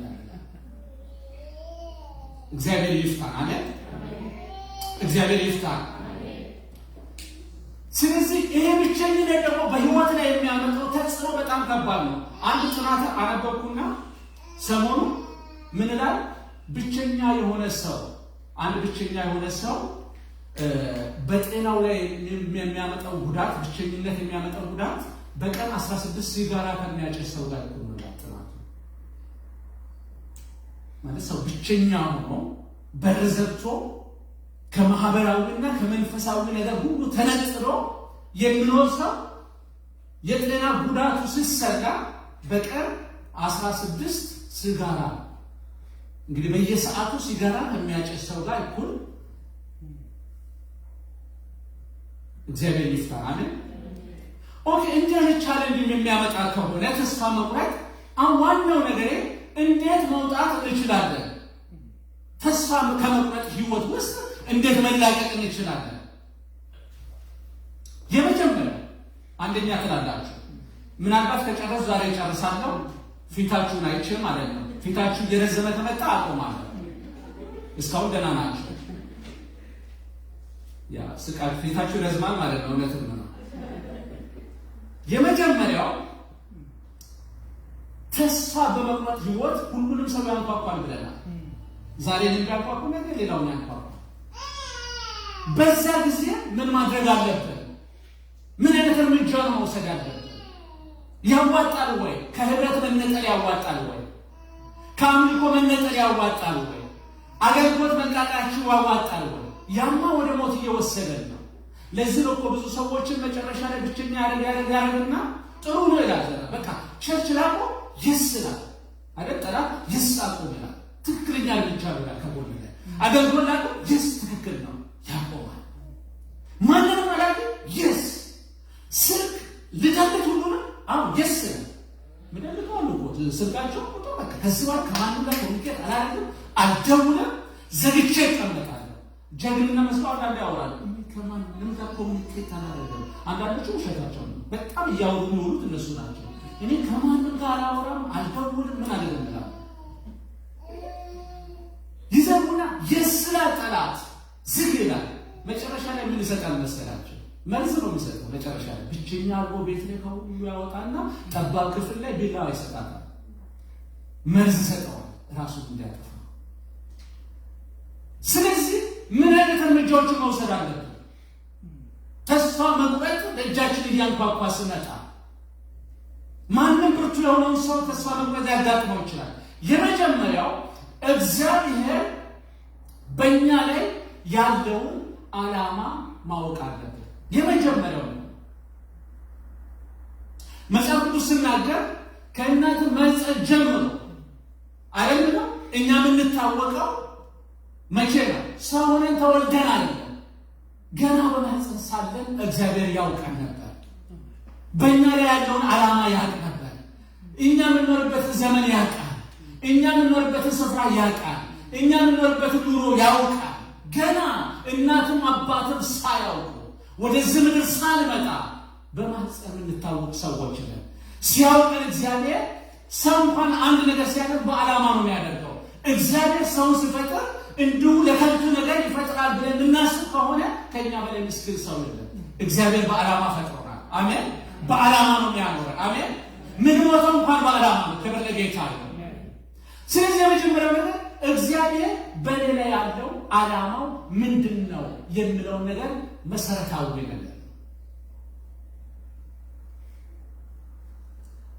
እግዚአብሔር ይፍታን። አሜን። እግዚአብሔር ይፍታን። ስለዚህ ይሄ ብቸኝነት ደግሞ በህይወት ላይ የሚያመጣው ተጽዕኖ በጣም ከባድ ነው። አንድ ጥናት አነበብኩና ሰሞኑ ምን ይላል? ብቸኛ የሆነ ሰው አንድ ብቸኛ የሆነ ሰው በጤናው ላይ የሚያመጣው ጉዳት ብቸኝነት የሚያመጣው ጉዳት በቀን 16 ሲጋራ ከሚያጨስ ሰው ጋር ነው ጥናቱ። ማለት ሰው ብቸኛ ሆኖ በርዘብቶ ከማህበራዊና ከመንፈሳዊ ነገር ሁሉ ተነጥሎ የሚኖር ሰው የጤና ጉዳቱ ሲሰላ በቀን 16 ሲጋራ እንግዲህ በየሰዓቱ ሲጋራ ከሚያጨስ ሰው ጋር እኩል እግዚአብሔር ይፍታን። አሜን። ኦኬ እንዴት ቻሌንጅ የሚያመጣ ከሆነ ተስፋ መቁረጥ ዋናው ነገር እንዴት መውጣት እንችላለን? ተስፋ ከመቁረጥ ህይወት ውስጥ እንዴት መላቀቅ እንችላለን? የመጀመሪያው አንደኛ ትላላችሁ ምናልባት ከጨረስ ዛሬ ጨርሳለሁ ፊታችሁን አይቼ ማለት ነው። ፊታችሁ እየረዘመ ከመጣ አቆማለሁ። እስካሁን ደህና ናችሁ። ያ ስቃይ ፊታችሁ ረዝማል ማለት ነው። እውነትም ነው። የመጀመሪያው ተስፋ በመቁረጥ ህይወት ሁሉንም ሰው ያንኳኳል ብለናል። ዛሬ የሚያንኳኳው ነገር ሌላውን ያንኳኳል። በዛ ጊዜ ምን ማድረግ አለብን? ምን አይነት እርምጃ ነው መውሰድ ያለብን? ያዋጣል ወይ? ከህብረት መነጠል ያዋጣል ወይ? ከአምልኮ መነጠል ያዋጣል ወይ? አገልግሎት መቃጣችሁ ያዋጣል ወይ? ያማ ወደ ሞት እየወሰደን ነው። ለዚህ ነው እኮ ብዙ ሰዎችን መጨረሻ ላይ ብቸኛ ያደርግና ጥሩ ነው ይላል። በቃ ቸርች ላቆ ይስላል አይደል? ጠላት ይሳቁ ይላል። ትክክለኛ እርምጃ ይላል። ከጎን ላይ አገልግሎት ላቆ ይስ ትክክል ነው ያቆማል። ማንንም አላቂ ይስ ስልክ ልደልት ሁሉ ነው ይስ ምንድነው አሉት ስልካቸው ቁጥሩ በቃ ከዚህ በኋላ ከማንም ጋር ኮሚኒኬት አላደርግም፣ አልደውልም፣ ዘግቼ እቀመጣለሁ። ጀግንና መስዋዕት አንዳንድ ያወራሉ። ከማንም ጋር ኮሚኒኬት አላደርግም። አንዳንዶቹ ውሸታቸው ነው። በጣም እያወሩ የሚውሉት እነሱ ናቸው። እኔ ከማንም ጋር አላወራም፣ አልደውልም፣ ምን አደረግላል ይዘሙና የስራ ጠላት ዝግ ይላል። መጨረሻ ላይ ምን ይሰጣል መሰላቸው? መልስ ነው የሚሰጠው። መጨረሻ ላይ ብቸኛ አርጎ ቤት ላይ ከሁሉ ያወጣና ጠባብ ክፍል ላይ ቢላዋ ይሰጣታል። መልስ ይሰጠዋል ራሱን እንዲያጠፋ። ስለዚህ ምን አይነት እርምጃዎችን መውሰድ አለብን? ተስፋ መቁረጥ ለእጃችን እያንኳኳ ስመጣ ማንም ብርቱ የሆነውን ሰው ተስፋ መቁረጥ ያጋጥመው ይችላል። የመጀመሪያው እግዚአብሔር በእኛ ላይ ያለውን ዓላማ ማወቅ አለብን። የመጀመሪያው መጽሐፍ ቅዱስ ሲናገር ከእናት ማኅፀን ጀምሮ አይደለም እኛ የምንታወቀው መቼ ነው? ሰው ሆነን ተወልደን አይደለም። ገና በማኅፀን ሳለን እግዚአብሔር ያውቀን ነበር። በእኛ ላይ ያለውን ዓላማ ያውቅ ነበር። እኛ የምንኖርበትን ዘመን ያውቃል። እኛ የምንኖርበትን ስፍራ ያውቃል። እኛ የምንኖርበትን ኑሮ ያውቃል። ገና እናትም አባትም ሳያውቁ ወደዚህ ምድር ሳንመጣ በማኅፀን የምንታወቅ ሰዎች ነን። ሲያውቀን እግዚአብሔር ሰው እንኳን አንድ ነገር ሲያደርግ በዓላማ ነው የሚያደርገው። እግዚአብሔር ሰውን ሲፈጥር እንዲሁ ለከንቱ ነገር ይፈጥራል ብለን የምናስብ ከሆነ ከእኛ በላይ ምስኪን ሰው የለም። እግዚአብሔር በዓላማ ፈጥሮናል። አሜን። በዓላማ ነው የሚያኖረን። አሜን። ምን ሞተው እንኳን በዓላማ ነው። ክብር ለጌታ ይሁን። ስለዚህ የመጀመሪያው ነገር እግዚአብሔር በእኔ ላይ ያለው ዓላማው ምንድን ነው የሚለውን ነገር መሰረታዊ ነገር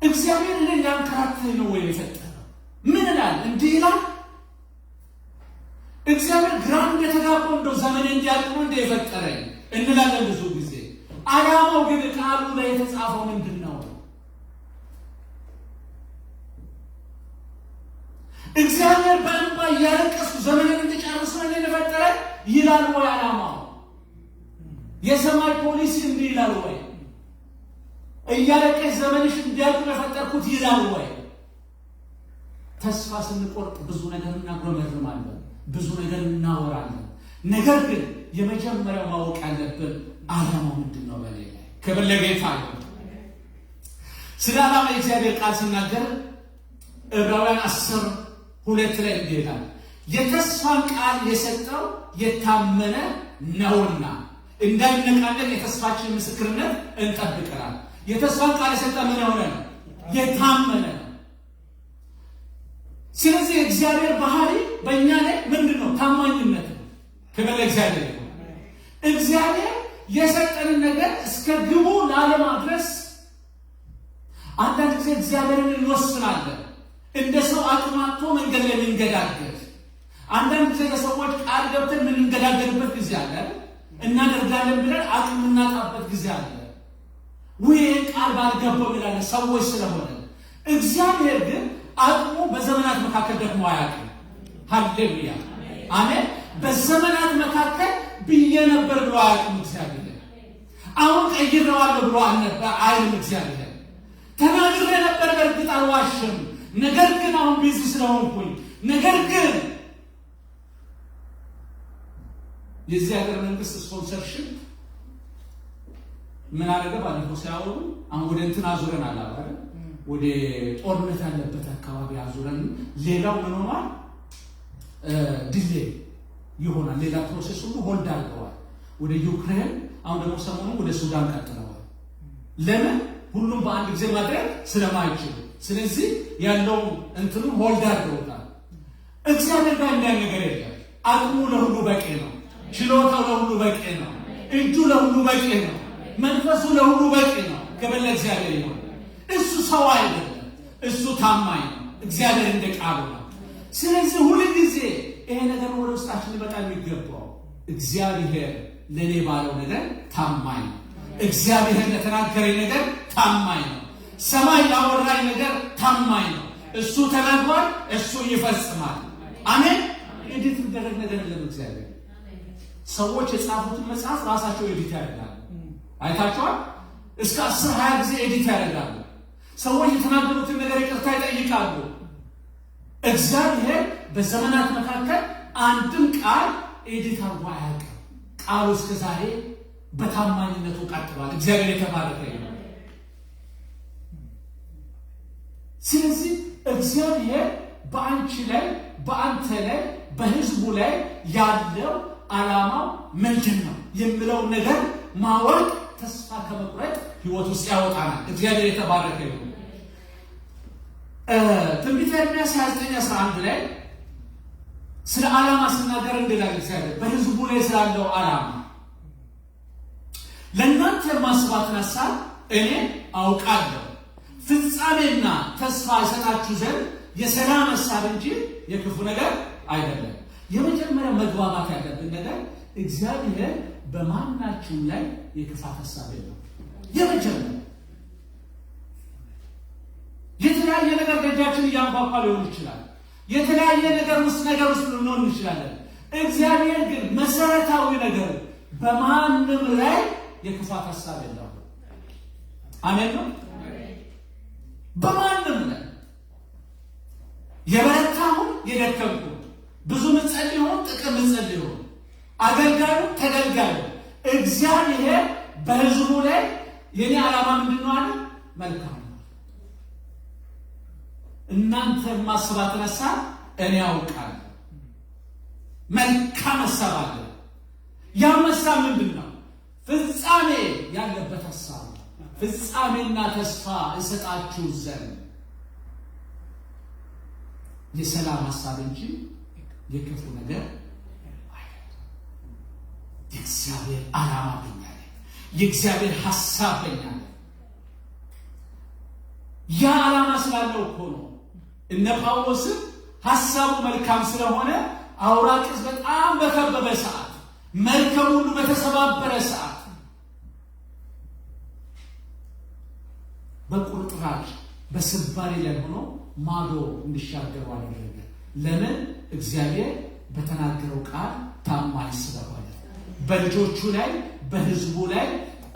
እግዚአብሔር እኔን ሊያንከራትተኝ ነው ወይ የፈጠረው? ምን ይላል? እንዲህ ይላል። እግዚአብሔር ግራ እንደተጋባው እንደው ዘመኔ እንዲያልቅ ነው እንደ የፈጠረኝ እንላለን ብዙ ጊዜ። ዓላማው ግን ቃሉ ላይ የተጻፈው ምንድን ነው? እግዚአብሔር በእንባ እያለቀስኩ ዘመኔን እንድጨርስ ነው እኔን የፈጠረኝ ይላል ወይ ዓላማው? የሰማይ ፖሊሲ እንዲህ ይላል ወይ? እያለቀሽ ዘመንሽ እንዲያልቅ የፈጠርኩት ይላል ወይ? ተስፋ ስንቆርጥ ብዙ ነገር እናጉረመርማለን፣ ብዙ ነገር እናወራለን። ነገር ግን የመጀመሪያው ማወቅ ያለብን ዓላማው ምንድን ነው በእኔ ላይ? ክብር ለጌታ ይሁን። ስለ ዓላማ የእግዚአብሔር ቃል ሲናገር ዕብራውያን 10:2 ላይ ይላል የተስፋን ቃል የሰጠው የታመነ ነውና እንዳይነቃነቅ የተስፋችን ምስክርነት እንጠብቀናል። የተስፋን ቃል የሰጠ ምን ሆነ? የታመነ ነው። ስለዚህ እግዚአብሔር ባህሪ በእኛ ላይ ምንድን ነው? ታማኝነት ነው። ክብር ለእግዚአብሔር ይሁን። እግዚአብሔር የሰጠንን ነገር እስከ ግቡ ላለማድረስ አንዳንድ ጊዜ እግዚአብሔርን እንወስናለን። እንደ ሰው አቅማቶ መንገድ ላይ የምንገዳገድ፣ አንዳንድ ጊዜ ለሰዎች ቃል ገብተን የምንገዳገድበት ጊዜ አለ። እናደርጋለን ብለን አቅም እናጣበት ጊዜ አለ። ይህን ቃል ባልገባው ይላለን ሰዎች ስለሆነ። እግዚአብሔር ግን አቅሙ በዘመናት መካከል ደግሞ አያውቅም። ሃሌሉያ አሜን። በዘመናት መካከል ብዬ ነበር ብሎ አያውቅም እግዚአብሔር። አሁን ቀይሬዋለሁ ብሎ አይልም እግዚአብሔር። ተናግሬ ነበር በእርግጥ አልዋሽም፣ ነገር ግን አሁን ቢዚ ስለሆንኩኝ፣ ነገር ግን የዚህ ሀገር መንግስት ስፖንሰርሽፕ ምን አደረገ? ባለፈው ሲያወሩ አሁን ወደ እንትን አዙረን አላባረ ወደ ጦርነት ያለበት አካባቢ አዙረን፣ ሌላው ምን ሆኗል? ዲሌ ይሆናል። ሌላ ፕሮሰስ ሁሉ ሆልድ አድርገዋል ወደ ዩክሬን። አሁን ደግሞ ሰሞኑን ወደ ሱዳን ቀጥለዋል። ለምን? ሁሉም በአንድ ጊዜ ማድረግ ስለማይችሉ፣ ስለዚህ ያለው እንትኑ ሆልድ አድርገውታል። እግዚአብሔር ጋር እንዳይ ነገር የለም። አቅሙ ለሁሉ በቂ ነው። ችሎታው ለሁሉ በቂ ነው። እጁ ለሁሉ በቂ ነው። መንፈሱ ለሁሉ በቂ ነው። ክብር ለእግዚአብሔር ይሁን። እሱ ሰው አይደለም፣ እሱ ታማኝ ነው። እግዚአብሔር እንደ ቃሉ ነው። ስለዚህ ሁሉ ጊዜ ይሄ ነገር ወደ ውስጣችን ሊመጣ የሚገባው እግዚአብሔር ለኔ ባለው ነገር ታማኝ ነው። እግዚአብሔር ለተናገረኝ ነገር ታማኝ ነው። ሰማይ ላወራኝ ነገር ታማኝ ነው። እሱ ተናግሯል፣ እሱ ይፈጽማል። አሜን። ኤዲት የሚደረግ ነገር የለም። እግዚአብሔር ሰዎች የጻፉትን መጽሐፍ ራሳቸው ኤዲት ያደርጋሉ። አይታችኋል? እስከ 10-20 ጊዜ ኤዲት ያደርጋሉ። ሰዎች የተናገሩትን ነገር ይቅርታ ይጠይቃሉ። እግዚአብሔር በዘመናት መካከል አንድም ቃል ኤዲት አድርጎ አያውቅም። ቃሉ እስከ ዛሬ በታማኝነቱ ቀጥሏል። እግዚአብሔር የተባረከ ይሁን። ስለዚህ እግዚአብሔር በአንቺ ላይ፣ በአንተ ላይ፣ በህዝቡ ላይ ያለው ዓላማው ምንድን ነው የሚለው ነገር ማወቅ ተስፋ ከመቁረጥ ህይወት ውስጥ ያወጣናል። እግዚአብሔር የተባረከ ይሁን። ትንቢተ ኤርምያስ 29:11 ላይ ስለ ዓላማ ሲናገር እንደላል እግዚአብሔር በህዝቡ ላይ ስላለው ዓላማ ለእናንተ የማስባትን ሐሳብ እኔ አውቃለሁ፣ ፍጻሜና ተስፋ ይሰጣችሁ ዘንድ የሰላም ሐሳብ እንጂ የክፉ ነገር አይደለም። የመጀመሪያ መግባባት ያለብን ነገር እግዚአብሔር በማናችሁም ላይ የክፋት ሐሳብ የለውም። የመጀመሪያ የተለያየ ነገር ደጃችን እያንኳኳ ሊሆን ይችላል። የተለያየ ነገር ውስጥ ልንሆን እንችላለን። እግዚአብሔር ግን መሰረታዊ ነገር በማንም ላይ የክፋት ሐሳብ የለውም። አሜን ነው። በማንም ላይ የበረታውን የደከምኩ ብዙ ምጸልዩ ጥቅም ምጸልዩ አገልጋዩ ተገልጋዩ እግዚአብሔር በሕዝቡ ላይ የኔ ዓላማ ምንድነው አለ? መልካም ነው። እናንተ ማስባትን ሐሳብ እኔ ያውቃለሁ። መልካም ሐሳብ አለ። ያ ሐሳብ ምንድነው? ፍጻሜ ያለበት ሐሳብ፣ ፍጻሜና ተስፋ እሰጣችሁ ዘንድ የሰላም ሐሳብ እንጂ የክፉ ነገር አይደለም። የእግዚአብሔር ዓላማ በእኛ ላይ፣ የእግዚአብሔር ሐሳብ በእኛ ላይ ያ ዓላማ ስላለው እኮ ነው እነ ጳውሎስም ሐሳቡ መልካም ስለሆነ አውራቂስ በጣም በከበበ ሰዓት፣ መርከብ ሁሉ በተሰባበረ ሰዓት በቁርጥራጭ በስባሪ ላይ ሆኖ ማዶ እንዲሻገሩ አደረገ። ለምን? እግዚአብሔር በተናገረው ቃል ታማኝ ስለሆነ፣ በልጆቹ ላይ በሕዝቡ ላይ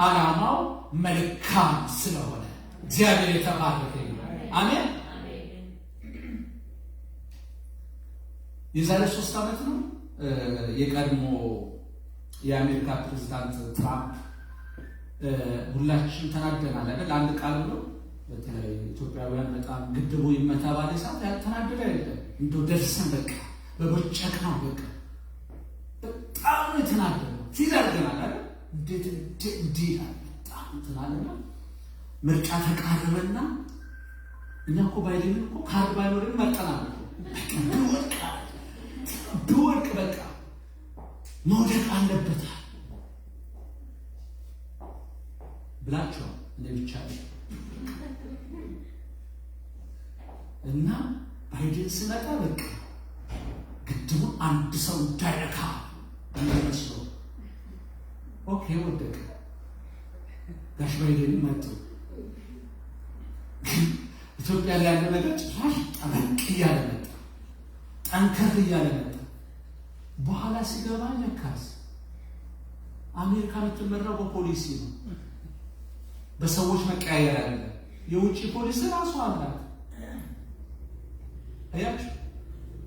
ዓላማው መልካም ስለሆነ እግዚአብሔር የተባረከ ይሁን። አሜን። የዛሬ 3 ዓመት ነው የቀድሞ የአሜሪካ ፕሬዝዳንት ትራምፕ ሁላችን ተናደናል አይደል? አንድ ቃል ብሎ በተለይ ኢትዮጵያውያን በጣም ግድቡ ይመታ ባለ ሰዓት ያልተናደደ አይደለም። እንደው ደርሰን በቃ በቦጨቅ ነው በቃ በጣም የተናደደው ፊት አድርገናል አይደል? እንዴት በጣም ተናደና ምርጫ ተቃረበና እኛ እኮ ባይደን እኮ ካርድ ባይኖርን መጠናል ቢወድቅ በቃ መውደቅ አለበት ብላችሁ እኔ ብቻ እና ባይደን ሲመጣ በቃ ግድቡ አንድ ሰው እንዳይነካ እንደመስሎ ኦኬ ወደቀ። ጋሽ ባይደን መጡ። ኢትዮጵያ ላይ ያለ ነገር ጭራሽ ጠበቅ እያለ መጣ፣ ጠንከር እያለ መጣ። በኋላ ሲገባ ለካስ አሜሪካ የምትመራው በፖሊሲ ነው፣ በሰዎች መቀያየር አለ። የውጭ ፖሊሲ ራሱ አላት። አያችሁ፣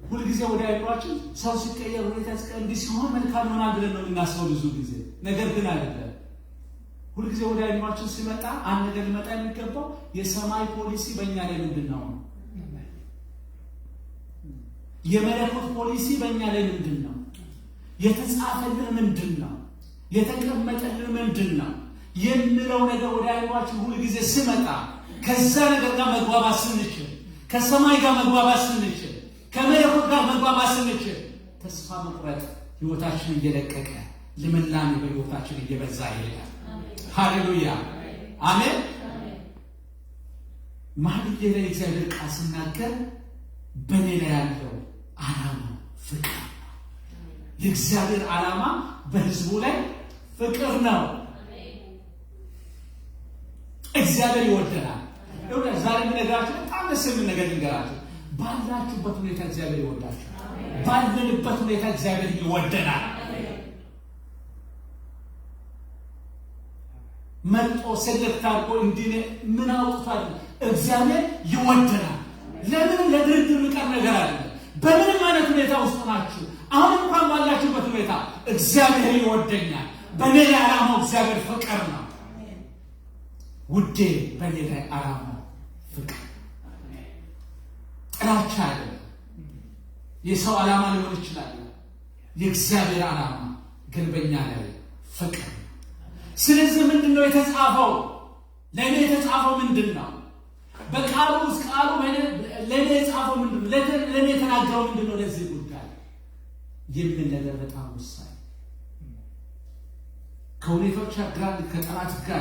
ሁልጊዜ ወደ አይኗችን ሰው ሲቀየር ሁኔታ እንዲህ ሲሆን መልካም ይሆናል ብለን ነው የምናስበው ብዙ ጊዜ። ነገር ግን አይደለም። ሁልጊዜ ወደ አይኗችን ሲመጣ አንድ ነገር ሊመጣ የሚገባው የሰማይ ፖሊሲ በእኛ ላይ ምንድን ነው? የመለኮት ፖሊሲ በእኛ ላይ ምንድን ነው? የተጻፈልን ምንድን ነው? የተቀመጠልን ምንድን ነው የሚለው ነገር ወደ አይኗችን ሁልጊዜ ሲመጣ ከዛ ነገር ጋር መግባባት ስንችል፣ ከሰማይ ጋር መግባባት ስንችል፣ ከመለኮት ጋር መግባባት ስንችል ተስፋ መቁረጥ ህይወታችን እየለቀቀ ልምላሜ በህይወታችን እየበዛ ይሄዳል። ሃሌሉያ አሜን። ማህሌት ላይ እግዚአብሔር ቃል ሲናገር በእኔ ላይ ያለው ዓላማ ፍቅር ነው። የእግዚአብሔር ዓላማ በህዝቡ ላይ ፍቅር ነው። እግዚአብሔር ይወደናል። ዛሬ የምነግራችሁ በጣም ደስ የሚል ነገር ልንገራችሁ። ባላችሁበት ሁኔታ እግዚአብሔር ይወዳችኋል። ባለንበት ሁኔታ እግዚአብሔር ይወደናል። መጥቶ ሰለክት አድርጎ እንዲህ ምን አውጥቷል? እግዚአብሔር ይወደናል። ለምን ለድርድር የሚቀር ነገር አለ? በምንም አይነት ሁኔታ ውስጥ ናችሁ፣ አሁን እንኳን ባላችሁበት ሁኔታ እግዚአብሔር ይወደኛል። በእኔ ላይ ዓላማው እግዚአብሔር ፍቅር ነው። ውዴ በእኔ ላይ ዓላማው ፍቅር፣ ጥላቻ አይደለም። የሰው ዓላማ ሊሆን ይችላል። የእግዚአብሔር ዓላማ ግን በእኛ ላይ ፍቅር። ስለዚህ ምንድነው የተጻፈው? ለእኔ የተጻፈው ምንድን ነው? በቃሉ ውስጥ ቃሉ ለእኔ የጻፈው ምንድን ነው? ለእኔ የተናገረው ምንድን ነው? ለዚህ ጉዳይ የሚል ነገር በጣም ወሳኝ ከሁኔታዎች ጋር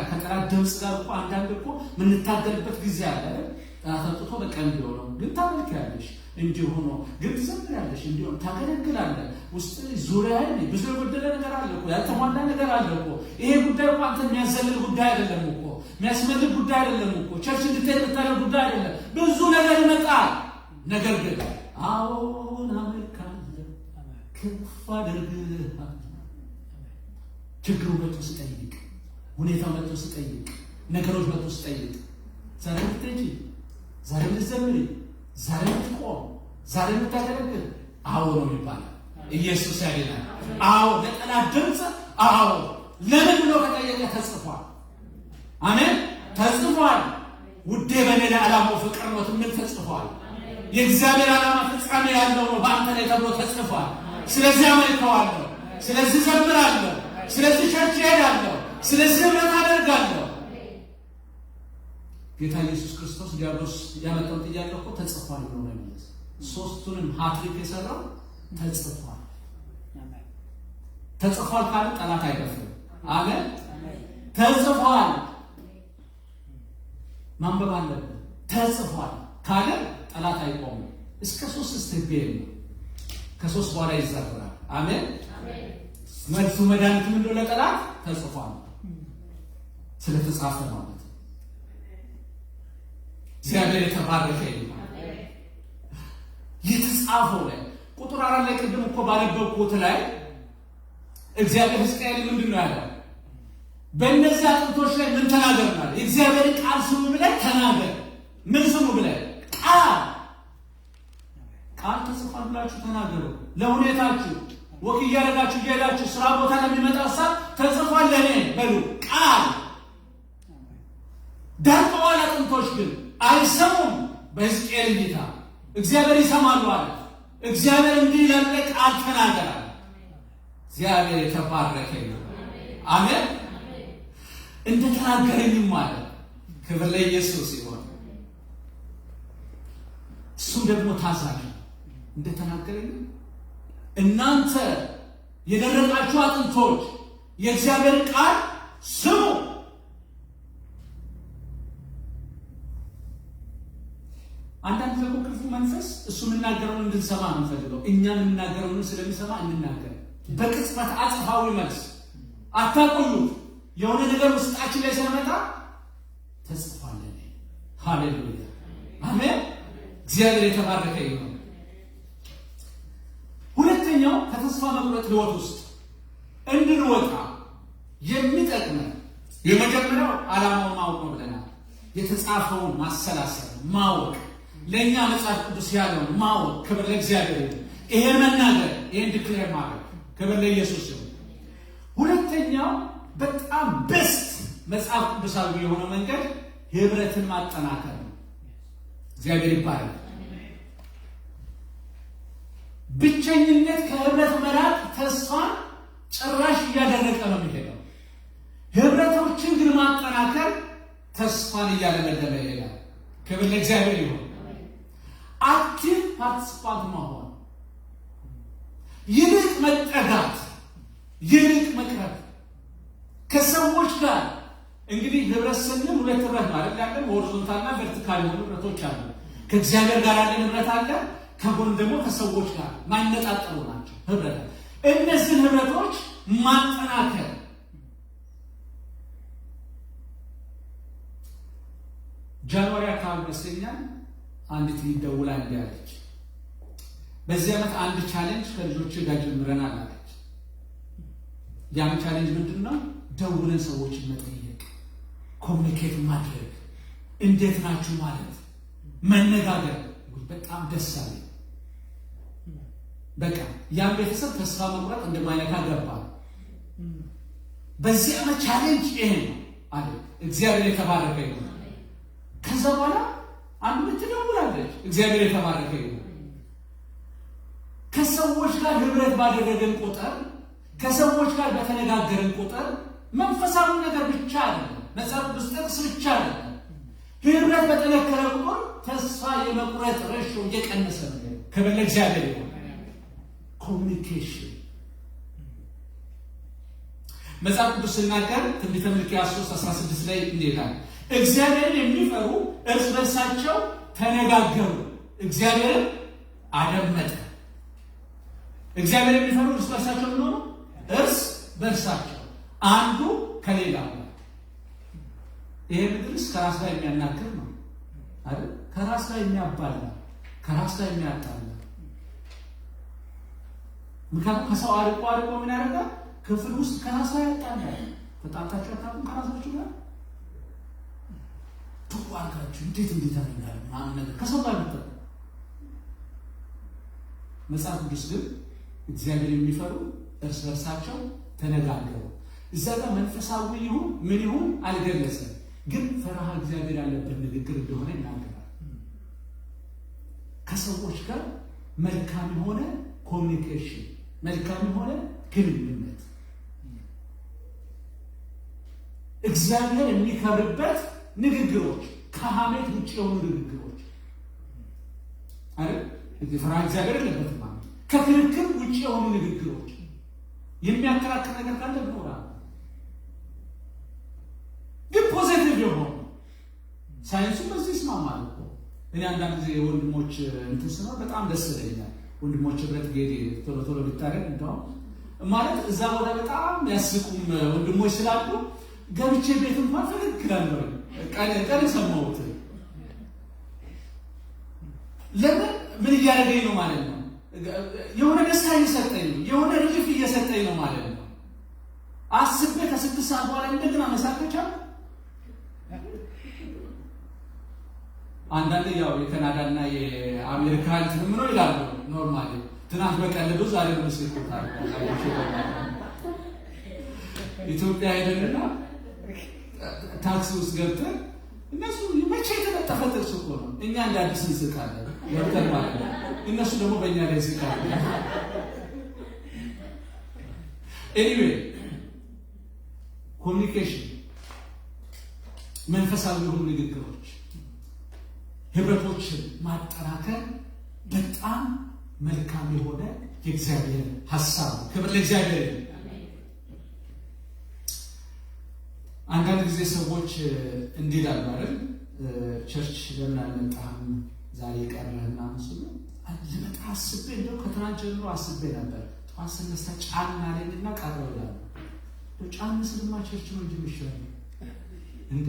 ከጠላት ድምፅ ጋር እኮ አንዳንድ እኮ የምንታገልበት ጊዜ አለ። ጠላት አጥቶ በቃ እንዲሆን ነው ግን ታመልኪያለሽ፣ እንዲሆን ነው ግን ትዘምሪያለሽ፣ እንዲሆን ታገለግላለህ። ውስጥ ዙሪያ ብዙ የጎደለ ነገር አለ እኮ፣ ያልተሟላ ነገር አለ እኮ። ይሄ ጉዳይ እኮ አንተ የሚያዘልል ጉዳይ አይደለም እኮ፣ የሚያስመልክ ጉዳይ አይደለም እኮ፣ ቸርች እንድትሄድ የምታደርግ ጉዳይ አይደለም። ብዙ ነገር ይመጣል። ነገር ግን አዎን አመልካለሁ ከፍ አድርግሃለሁ። ችግሩ መጥቶ ስጠይቅ፣ ሁኔታው መጥቶ ስጠይቅ፣ ነገሮች መጥቶ ስጠይቅ፣ ዛሬ ልትሄጂ፣ ዛሬ ልትዘምሪ፣ ዛሬ ልትቆም፣ ዛሬ ልታገለግል አዎ ነው የሚባለው። ኢየሱስ ያድናል። አዎ ለጠላት ድምፅ አዎ። ለምን ብሎ ከጠየቀ ተጽፏል። አሜን ተጽፏል። ውዴ በኔ ላይ ዓላማው ፍቅር ነው ምን ተጽፏል። የእግዚአብሔር ዓላማ ፍጻሜ ያለው ነው በአንተ ላይ ተብሎ ተጽፏል። ስለዚህ አመልከዋለሁ፣ ስለዚህ ዘምራለሁ፣ ስለዚህ ቸርች እሄዳለሁ፣ ስለዚህ ህብረት አደርጋለሁ። ጌታ ኢየሱስ ክርስቶስ ዲያብሎስ ያመጣው ጥያቄ እኮ ተጽፏል ብሎ ነው የሚለው። ሶስቱንም ሃትሪክ የሰራው ተጽፏል። ተጽፏል ካለ ጠላት አይደፍርም። አሜን ተጽፏል ማንበብ አለብን። ተጽፏል ካለ ጠላት አይቆምም። እስከ 3 ስቴፕ ነው። ከ3 በኋላ ይዘራል። አሜን መልሱ መድኃኒቱ ምንድነው? ለጠላት ተጽፏል ስለተጻፈ ማለት ነው። እግዚአብሔር የተባረከ ይሁን። የተጻፈው ላይ ቁጥር 4 ላይ ቅድም እኮ ባነበብኩት ላይ እግዚአብሔር ሕዝቅኤል ምንድነው ያለው? በእነዚህ አጥንቶች ላይ ምን ተናገርናል? የእግዚአብሔርን ቃል ስሙ ብለህ ተናገር። ምን ስሙ ብለህ? ቃል ተጽፏል ብላችሁ ተናገሩ። ለሁኔታችሁ ወክ እያደረጋችሁ እየሄዳችሁ ስራ ቦታ ለሚመጣ ሀሳብ ተጽፏል ለኔ በሉ። ቃል ደርቀዋል፣ አጥንቶች ግን አይሰሙም። በሕዝቅኤል እይታ እግዚአብሔር ይሰማሉ አለ። እግዚአብሔር እንዲህ ያለ ቃል ተናገረ። እግዚአብሔር የተባረከ ነው። አሜን እንደተናገረኝም ማለት ክብር ለኢየሱስ ይሁን። እሱ ደግሞ ታዛዥ እንደተናገረኝ እናንተ የደረቃችሁ አጥንቶች የእግዚአብሔር ቃል ስሙ። አንዳንድ ደግሞ ክፉ መንፈስ እሱ የምናገረውን እንድንሰማ ነው የሚፈልገው። እኛ የምናገረውን ስለሚሰማ እንናገር። በቅጽበት አጽፋዊ መልስ አታቆዩት። የሆነ ነገር ውስጣችን ላይ ሲመጣ ተጽፏል። ሃሌሉያ አሜን። እግዚአብሔር የተባረከ ይሁን። ሁለተኛው ከተስፋ መቁረጥ ሕይወት ውስጥ እንድንወጣ የሚጠቅመን የመጀመሪያው ዓላማውን ማወቅ ነው ብለናል። የተጻፈውን ማሰላሰል ማወቅ፣ ለእኛ መጽሐፍ ቅዱስ ያለውን ማወቅ። ክብር ለእግዚአብሔር ይሁን። ይሄን መናገር፣ ይሄን ዲክሌር ማድረግ። ክብር ለኢየሱስ ይሁን። ሁለተኛው በጣም ቤስት መጽሐፍ ቅዱሳዊ የሆነ መንገድ ህብረትን ማጠናከር ነው። እግዚአብሔር ይባረክ። ብቸኝነት ከህብረት መራቅ ተስፋን ጭራሽ እያደረቀ ነው የሚሄደው። ህብረቶችን ግን ማጠናከር ተስፋን እያለመለመ ይሄዳል። ክብር ለእግዚአብሔር ይሁን። አክቲቭ ፓርቲሲፓንት መሆን፣ ይልቅ መጠጋት፣ ይልቅ መቅረብ ከሰዎች ጋር። እንግዲህ ህብረት ስንል ሁለት ህብረት ማለት ያለን ሆሪዞንታልና ቨርቲካል የሆኑ ህብረቶች አሉ። ከእግዚአብሔር ጋር ያለን ህብረት አለ፣ ከጎን ደግሞ ከሰዎች ጋር ማነጣጠሩ ናቸው ህብረት። እነዚህን ህብረቶች ማጠናከር ጃንዋሪ አካባቢ መስለኛል አንዲት ደውላ እንዲያለች በዚህ ዓመት አንድ ቻሌንጅ ከልጆች ጋር ጀምረናል አለች። ያም ቻሌንጅ ምንድን ነው? ደውለን ሰዎችን መጠየቅ፣ ኮሚኒኬት ማድረግ፣ እንዴት ናችሁ ማለት መነጋገር። በጣም ደስ አለ። በቃ ያም ቤተሰብ ተስፋ መቁረጥ እንደማይነካ ገባ። በዚህ ዓመት ቻሌንጅ ይሄ ነው አለ። እግዚአብሔር የተባረከ ይሁን። ከዛ በኋላ አንዱ ትደውላለች። እግዚአብሔር የተባረከ ይሁን። ከሰዎች ጋር ህብረት ባደረገን ቁጥር፣ ከሰዎች ጋር በተነጋገርን ቁጥር መንፈሳዊ ነገር ብቻ አይደለም፣ መጽሐፍ ቅዱስ ጥቅስ ብቻ አይደለም። ህብረት በጠነከረ ቁጥር ተስፋ የመቁረጥ ሬሾ እየቀነሰ ነው። ክብር ለእግዚአብሔር ይሁን። ኮሚኒኬሽን መጽሐፍ ቅዱስ ሲናገር ትንቢተ ሚልክያስ 3:16 ላይ እንዲህ ይላል፣ እግዚአብሔርን የሚፈሩ እርስ በርሳቸው ተነጋገሩ፣ እግዚአብሔርን አደመጠ። እግዚአብሔር የሚፈሩ እርስ በርሳቸው ምን ሆኑ? እርስ በርሳቸው አንዱ ከሌላው። ይሄ ምድርስ ከራስ ጋር የሚያናግር ነው አይደል? ከራስ ጋር የሚያባላ፣ ከራስ ጋር የሚያጣላ። ምክንያቱም ከሰው አርቆ ምን ያደርጋል? ክፍል ውስጥ ከራስ ጋር ያጣላል። ተጣጣችሁ አታውቁም? ከራሳችሁ ጋር ተዋጋችሁ እንዴት አድርጋለሁ ምናምን ነገር ከሰው ጋር ነው። መጽሐፍ ቅዱስ ግን እግዚአብሔር የሚፈሩ እርስ በርሳቸው ተነጋገሩ። እዛ ጋር መንፈሳዊ ይሁን ምን ይሁን አልገለጸም፣ ግን ፈሪሃ እግዚአብሔር ያለበት ንግግር እንደሆነ ይናገራል። ከሰዎች ጋር መልካም የሆነ ኮሚኒኬሽን፣ መልካም የሆነ ግንኙነት፣ እግዚአብሔር የሚከብርበት ንግግሮች፣ ከሐሜት ውጭ የሆኑ ንግግሮች አይደል? ፈሪሃ እግዚአብሔር የለበትም ማለት ከክርክር ውጭ የሆኑ ንግግሮች፣ የሚያከራክር ነገር ካለ ይኖራል፣ ግን ፖዚቲቭ የሆኑ ሳይንሱ በዚህ ይስማማል እኮ። እኔ አንዳንድ ጊዜ የወንድሞች እንትን ስኖር በጣም ደስ ይለኛል። ወንድሞች ህብረት ጌዴ ቶሎ ቢታረግ እንደውም ማለት እዛ ቦታ በጣም ያስቁም ወንድሞች ስላሉ ገብቼ ቤት እንኳን ፈገግ እላለሁ። ቀን ሰማሁት። ለምን ምን እያደረገኝ ነው ማለት ነው? የሆነ ደስታ እየሰጠኝ ነው፣ የሆነ ሪሊፍ እየሰጠኝ ነው ማለት ነው። አስቤ ከ6 ሰዓት በኋላ እንደገና መሳከቻ። አንዳንድ ያው የካናዳና የአሜሪካ እንትን ምን ይላሉ ኖርማሊ ትናንት በቀለዱ ዛሬ ነው መስልኩታል። ኢትዮጵያ ሄደንና ታክሲ ውስጥ ገብተን እነሱ መቼ የተለጠፈ ጥቅስ እኮ ነው። እኛ እንደ አዲስ እንስቃለን ገብተን ማለት ነው። እነሱ ደግሞ በእኛ ላይ ይስቃሉ። ኤኒዌይ ኮሚኒኬሽን፣ መንፈሳዊ የሆኑ ንግግሮች፣ ህብረቶችን ማጠናከር በጣም መልካም የሆነ የእግዚአብሔር ሐሳብ ነው። ክብር ለእግዚአብሔር። አንዳንድ ጊዜ ሰዎች እንዲህ ይላሉ አይደል? ቸርች ለምን አልመጣህም ዛሬ ቀረህና መስሎ ልመጣ አስቤ እንደው ከትናንት ጀምሮ አስቤ ነበር። ጠዋት ስነሳ ጫን አለኝና ቀረሁ እላለሁ። ጫን ስልማ ቸርች ነው እንጂ የሚሻለው እንዴ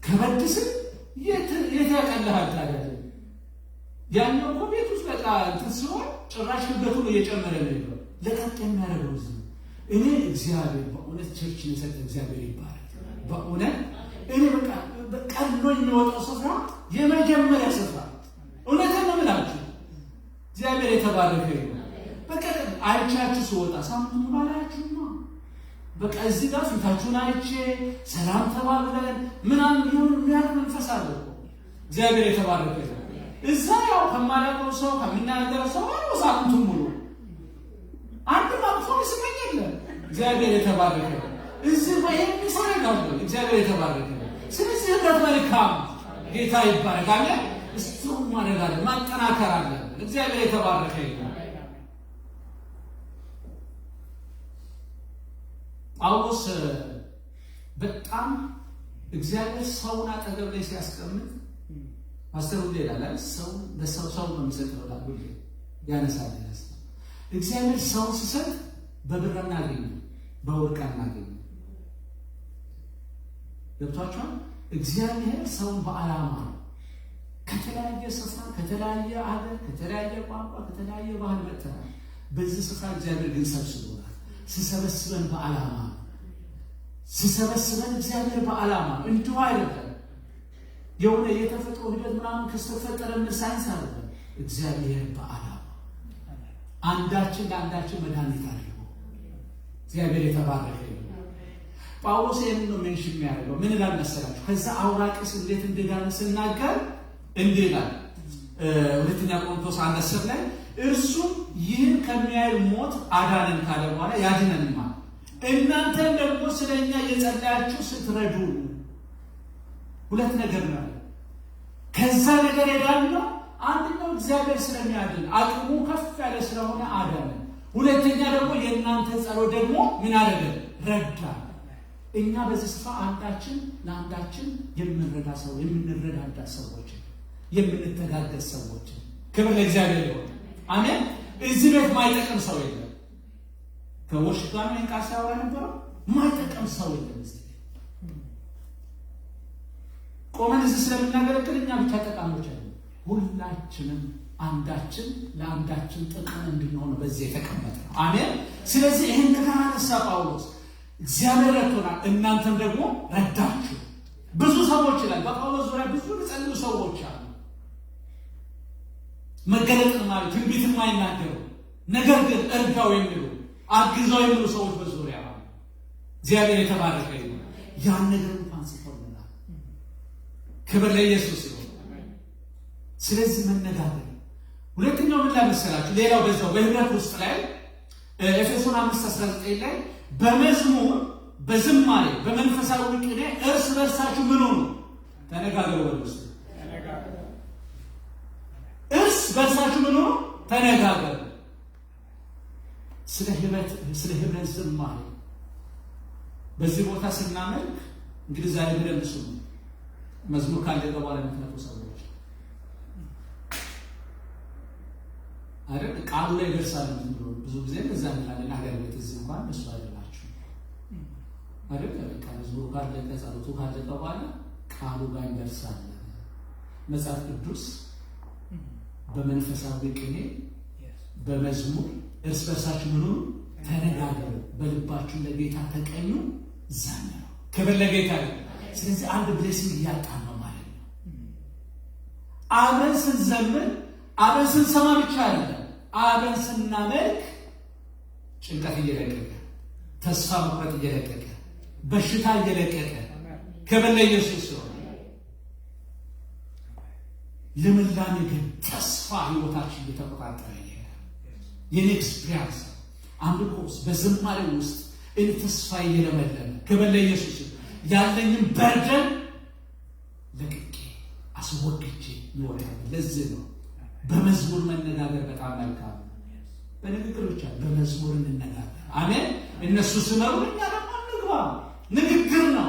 ከበድ ስል የት ያቀልሃል ታዲያ? ያኛው እኮ ቤት ውስጥ በቃ እንትን ሲሆን ጭራሽ ክብደቱን እየጨመረ ነው ያለው። ለቀቅ የሚያደርገው እዚህ ነው። እኔ እግዚአብሔር በእውነት ቸርችን የሰጠ እግዚአብሔር ይባላል። በእውነት እኔ በቃ ቀሎ የሚወጣው ስፍራ የመጀመሪያ ስፍራ እውነትን ነው የምላችሁ። እግዚአብሔር የተባረከ ነው። በቃ አይቻችሁ ስወጣ ሳምንቱ ባላችሁ ነው። በቃ እዚህ ጋር ፊታችሁን አይቼ ሰላም ተባብለን ምናምን ይሁን የሚያልፍ መንፈስ አለ እኮ። እግዚአብሔር የተባረከ ነው። እዛ ያው ከማላውቀው ሰው ከሚናገረው ሰው ሳምንቱን ሙሉ አንድ ማጥፎ ይስመኝ የለም። እግዚአብሔር የተባረከ ነው። እዚህ በይሄን ይሰራጋሉ። እግዚአብሔር የተባረከ ነው። ስለዚህ ህብረት መልካም ጌታ ይባረካል። እሱም ማድረግ አለ፣ ማጠናከር አለ። እግዚአብሔር የተባረከ ነው። ጳውሎስ በጣም እግዚአብሔር ሰውን አጠገብ ላይ ሲያስቀምጥ ፓስተር ሁሌ ይላል ሰው ለሰው ነው የሚሰጠው ላሉ ያነሳል። እግዚአብሔር ሰው ሲሰጥ በብር እናገኝ በወርቅ እናገኝ። ገብቷችኋል? እግዚአብሔር ሰውን በዓላማ ከተለያየ ስፍራ ከተለያየ አገር ከተለያየ ቋንቋ ከተለያየ ባህል መጥተናል። በዚህ ስፍራ እግዚአብሔር ግን ሰብስቦናል። ሲሰበስበን በዓላማ ሲሰበስበን እግዚአብሔር በዓላማ እንዲሁ አይደለም። የሆነ የተፈጥሮ ሂደት ምናምን ከስተፈጠረ ምን ሳይንስ አይደለም። እግዚአብሔር በዓላማ አንዳችን ለአንዳችን መድኃኒት አድርጎ እግዚአብሔር የተባረከ ነው። ጳውሎስ ይህንን ነው ሜንሽን የሚያደርገው። ምን ይላል መሰላችሁ? ከዛ አውራቂስ እንዴት እንደዳነ ስናገር እንዲህ ይላል ሁለተኛ ቆሮንቶስ 1:10 ላይ እርሱም ይህን ከሚያይ ሞት አዳነን ካለ በኋላ ያድነንማል። እናንተም ደግሞ ስለኛ የጸለያችሁ ስትረዱ ሁለት ነገር ነው። ከዛ ነገር የዳነው አንደኛው እግዚአብሔር ስለሚያድን አቅሙ ከፍ ያለ ስለሆነ አዳነን። ሁለተኛ ደግሞ የእናንተ ጸሎት ደግሞ ምን አደረገ? ረዳን። እኛ በዚህ ስፍራ አንዳችን ለአንዳችን የምንረዳዳ ሰዎች፣ የምንተጋገዝ ሰዎች። ክብር ለእግዚአብሔር ይሁን። አሜን። እዚህ ቤት ማይጠቅም ሰው የለም። ከወሽቷ ነው እንቃሳ ያወራ ነበረው። ማይጠቅም ሰው የለም። እዚህ ቆመን እዚህ ስለምናገለግል እኛ ብቻ ጠቃሚዎች አይደለም። ሁላችንም አንዳችን ለአንዳችን ጥቅም እንድንሆን በዚህ የተቀመጠ ነው። አሜን። ስለዚህ ይህን ነገር አነሳ ጳውሎስ። እግዚአብሔር ረድቶናል፣ እናንተም ደግሞ ረዳችሁ። ብዙ ሰዎች ይላል በጳውሎስ ዙሪያ ብዙ የጸለዩ ሰዎች አሉ። መገለጥ ማለት ትንቢትም አይናገሩ፣ ነገር ግን እርዳው የሚሉ አግዛው የሚሉ ሰዎች በዙሪያ አሉ። እግዚአብሔር የተባረከ ይሁን። ያን ነገር እንኳን ጽፎልናል። ክብር ለኢየሱስ ይሁን። ስለዚህ መነጋገር። ሁለተኛው ምን ላይ መሰላችሁ? ሌላው በዛው በህብረት ውስጥ ላይ ኤፌሶን 5:19 ላይ በመዝሙር በዝማሬ በመንፈሳዊ ቅኔ እርስ በርሳችሁ ምን ሆኑ? ተነጋገሩ። ወደስ እርስ በርሳችሁ ምን ሆኑ? ተነጋገሩ። ስለ ህብረት ዝማሬ በዚህ ቦታ ስናመልክ እንግዲህ ዛሬ በደንብ ስሙ። መዝሙር ካለቀ በኋላ የምትመጡ ሰዎች አይደል ቃሉ ላይ ደርሳል። ብዙ ጊዜ እንደዛ እንላለን። ሀገር ቤት እዚህ እንኳን እሱ አይደላችሁ አይደል? በቃ መዝሙር ካለቀ ጸሎቱ ካለቀ በኋላ ቃሉ ጋር እንደርሳለን። መጽሐፍ ቅዱስ በመንፈሳዊ ቅኔ በመዝሙር እርስ በርሳችሁ ምን ሆኑ? ተነጋገሩ፣ በልባችሁ ለጌታ ተቀኙ፣ ዘምሩ። ክብር ለጌታ ይሁን። ስለዚህ አንድ ብሌሲንግ እያጣን ነው ማለት ነው። አብረን ስንዘምር አብረን ስንሰማ ብቻ አይደለም፣ አብረን ስናመልክ ጭንቀት እየለቀቀ፣ ተስፋ መቁረጥ እየለቀቀ፣ በሽታ እየለቀቀ፣ ክብር ለኢየሱስ ይሁን። ልምላሜ ግን ተስፋ ህይወታችን እየተቆጣጠረ ይሄዳል። የኔ ኤክስፒሪያንስ አምልኮ ውስጥ በዝማሬ ውስጥ እኔ ተስፋ እየለመለመ፣ ክብር ለኢየሱስ ይሁን። ያለኝም በርደን ለቅቄ አስወግጄ ይወጣል። ለዚህ ነው በመዝሙር መነጋገር በጣም መልካም ነው። በንግግር ብቻ በመዝሙር እንነጋገር። አሜን። እነሱ ሲመሩ እኛ ደግሞ እንግባ። ንግግር ነው